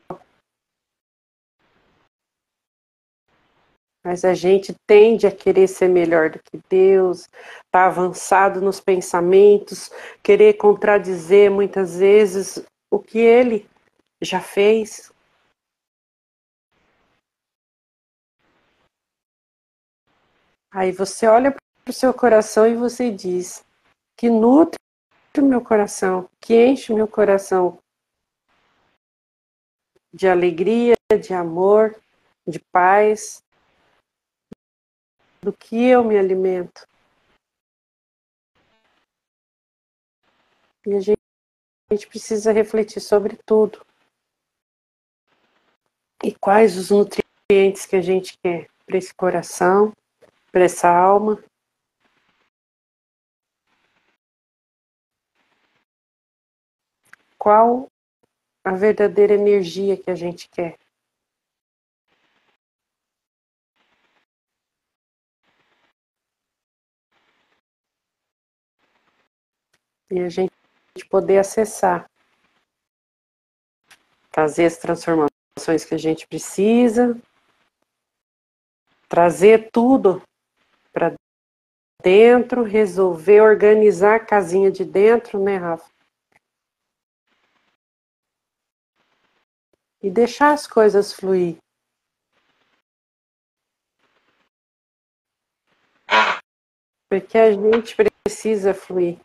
Mas a gente tende a querer ser melhor do que Deus, tá avançado nos pensamentos, querer contradizer muitas vezes o que Ele já fez. Aí você olha para o seu coração e você diz que nutre o meu coração, que enche o meu coração de alegria, de amor, de paz, do que eu me alimento. E a gente precisa refletir sobre tudo. E quais os nutrientes que a gente quer para esse coração, para essa alma. qual a verdadeira energia que a gente quer. E a gente poder acessar, fazer as transformações que a gente precisa, trazer tudo para dentro, resolver, organizar a casinha de dentro, né, Rafa? E deixar as coisas fluir. Porque a gente precisa fluir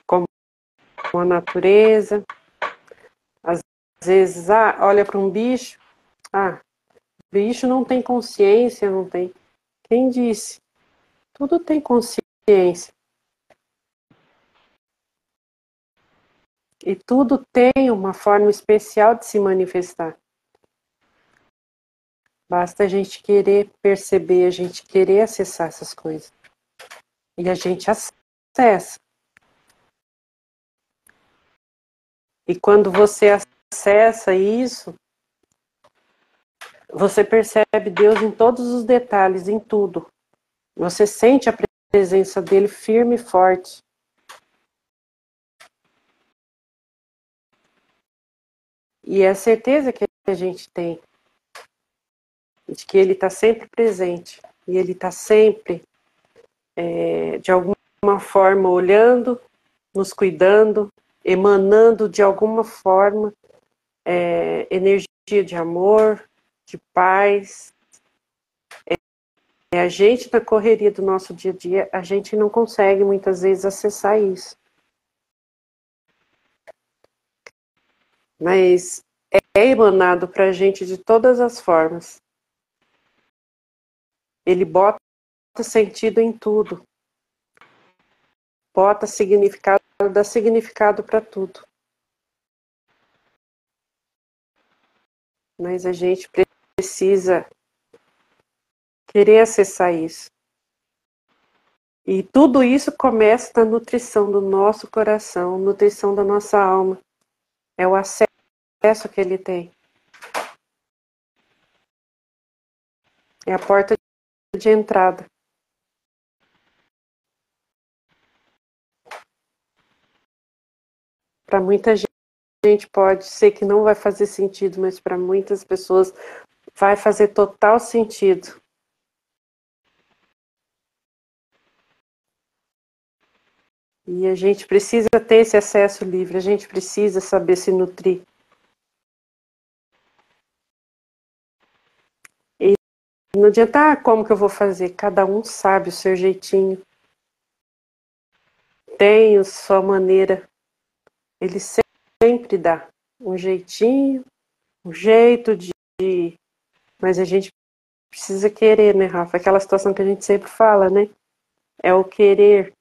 como a natureza. Às vezes, olha para um bicho, bicho não tem consciência, não tem. Quem disse? Tudo tem consciência. E tudo tem uma forma especial de se manifestar. Basta a gente querer perceber, a gente querer acessar essas coisas. E a gente acessa. E quando você acessa isso, você percebe Deus em todos os detalhes, em tudo. Você sente a presença dele firme e forte. E é a certeza que a gente tem de que ele está sempre presente. E ele está sempre, de alguma forma, olhando, nos cuidando, emanando de alguma forma energia de amor, de paz. A gente, na correria do nosso dia a dia, a gente não consegue muitas vezes acessar isso. Mas é emanado para a gente de todas as formas. Ele bota sentido em tudo. Bota significado, dá significado para tudo. Mas a gente precisa querer acessar isso. E tudo isso começa na nutrição do nosso coração, nutrição da nossa alma. É o acesso que ele tem. É a porta de entrada. Para muita gente pode ser que não vai fazer sentido, mas para muitas pessoas vai fazer total sentido. E a gente precisa ter esse acesso livre, a gente precisa saber se nutrir. E não adianta, como que eu vou fazer? Cada um sabe o seu jeitinho. Tem a sua maneira. Ele sempre dá um jeitinho, um jeito de... Mas a gente precisa querer, né, Rafa? Aquela situação que a gente sempre fala, né? É o querer.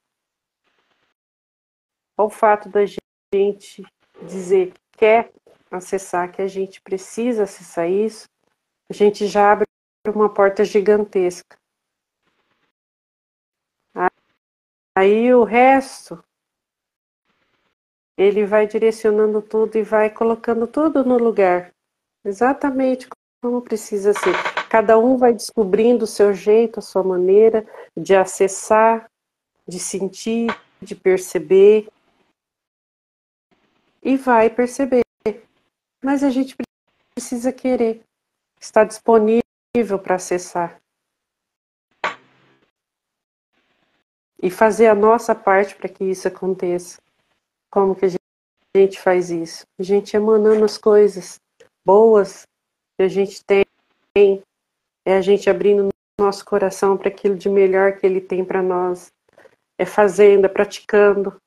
Ao fato da gente dizer que quer acessar, que a gente precisa acessar isso, a gente já abre uma porta gigantesca. Aí o resto, ele vai direcionando tudo e vai colocando tudo no lugar. Exatamente como precisa ser. Cada um vai descobrindo o seu jeito, a sua maneira de acessar, de sentir, de perceber. E vai perceber. Mas a gente precisa querer. Está disponível para acessar. E fazer a nossa parte para que isso aconteça. Como que a gente faz isso? A gente emanando as coisas boas que a gente tem, é a gente abrindo nosso coração para aquilo de melhor que ele tem para nós. É fazendo, é praticando,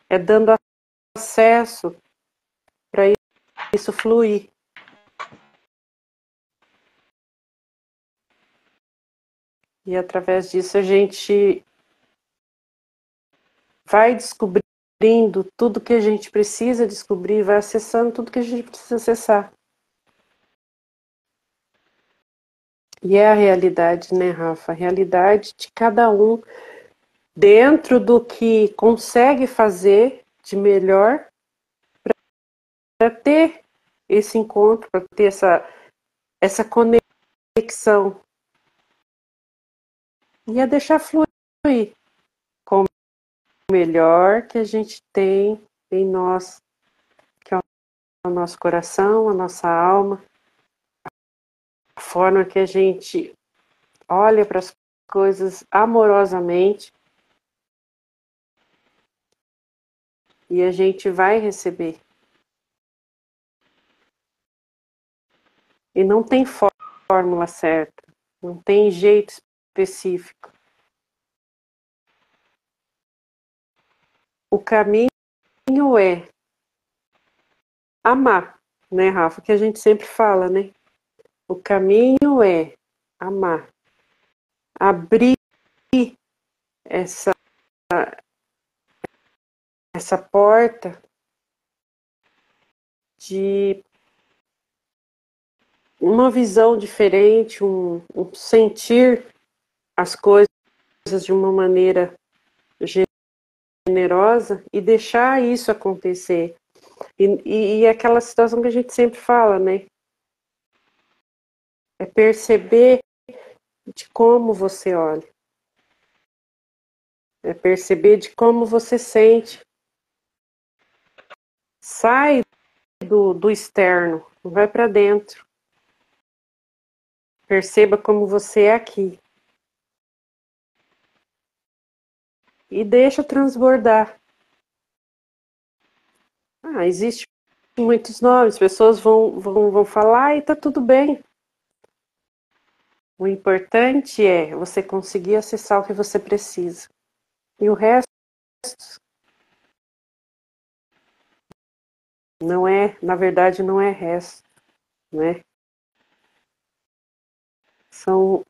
é dando acesso para isso fluir. E através disso a gente vai descobrindo tudo que a gente precisa descobrir, vai acessando tudo que a gente precisa acessar. E é a realidade, né, Rafa? A realidade de cada um dentro do que consegue fazer de melhor ter esse encontro, para ter essa conexão. E é deixar fluir com o melhor que a gente tem em nós, que é o nosso coração, a nossa alma, a forma que a gente olha para as coisas amorosamente e a gente vai receber. E não tem fórmula certa, não tem jeito específico. O caminho é amar, né, Rafa? Que a gente sempre fala, né? O caminho é amar. Abrir essa, essa porta de uma visão diferente, um sentir as coisas de uma maneira generosa e deixar isso acontecer. E aquela situação que a gente sempre fala, né? É perceber de como você olha. É perceber de como você sente. Sai do externo, vai para dentro. Perceba como você é aqui. E deixa transbordar. Existe muitos nomes, pessoas vão falar e tá tudo bem. O importante é você conseguir acessar o que você precisa. E o resto não é, na verdade, não é resto, né? São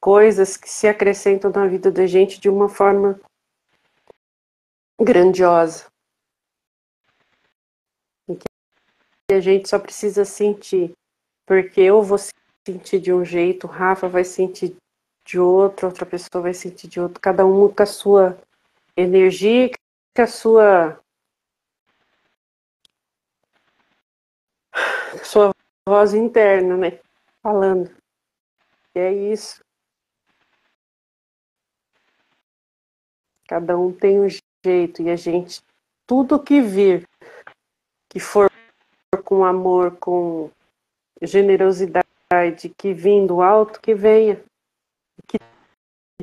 coisas que se acrescentam na vida da gente de uma forma grandiosa. E que a gente só precisa sentir. Porque eu vou sentir de um jeito, o Rafa vai sentir de outro, outra pessoa vai sentir de outro. Cada um com a sua energia, com a sua voz interna, né? Falando. E é isso. Cada um tem um jeito. E a gente, tudo que vir, que for com amor, com generosidade, que vindo alto, que venha, que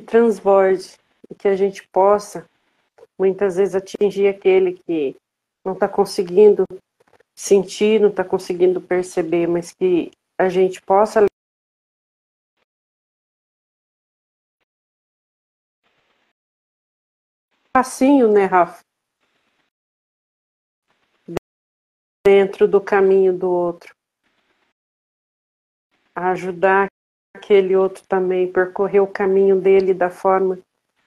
transborde, e que a gente possa, muitas vezes, atingir aquele que não está conseguindo sentir, não está conseguindo perceber, mas que a gente possa passinho, né, Rafa? Dentro do caminho do outro. A ajudar aquele outro também, percorrer o caminho dele da forma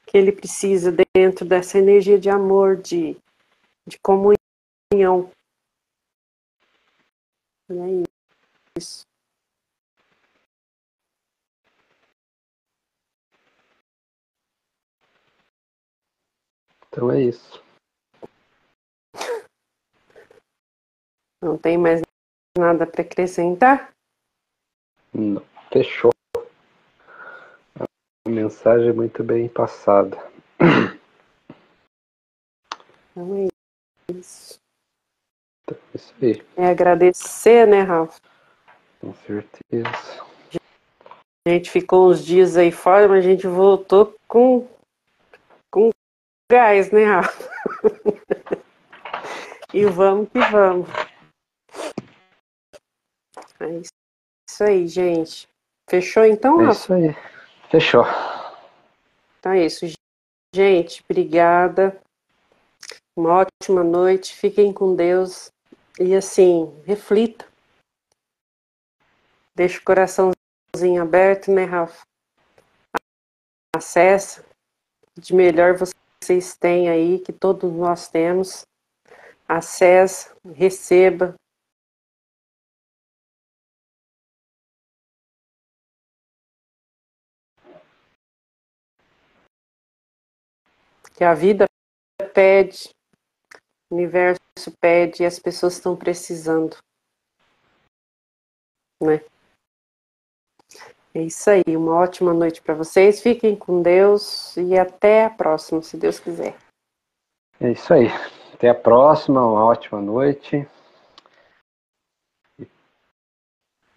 que ele precisa, dentro dessa energia de amor, de comunhão. E é isso.
Então é isso.
Não tem mais nada para acrescentar?
Não. Fechou. A mensagem é muito bem passada.
Então é isso.
Então, é isso aí.
É agradecer, né, Rafa?
Com certeza.
A gente ficou uns dias aí fora, mas a gente voltou com gás, né, Rafa? E vamos que vamos. É isso aí, gente. Fechou então,
É
Rafa?
isso aí. Fechou.
Então é isso, gente. Obrigada. Uma ótima noite. Fiquem com Deus. E assim, reflita. Deixa o coraçãozinho aberto, né, Rafa? Acessa. De melhor vocês têm aí, que todos nós temos. Acessa, receba. Que a vida pede O universo pede e as pessoas estão precisando, né? É isso aí, uma ótima noite para vocês. Fiquem com Deus e até a próxima, se Deus quiser.
É isso aí. Até a próxima, uma ótima noite.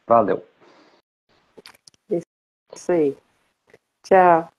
Valeu.
É isso aí. Tchau.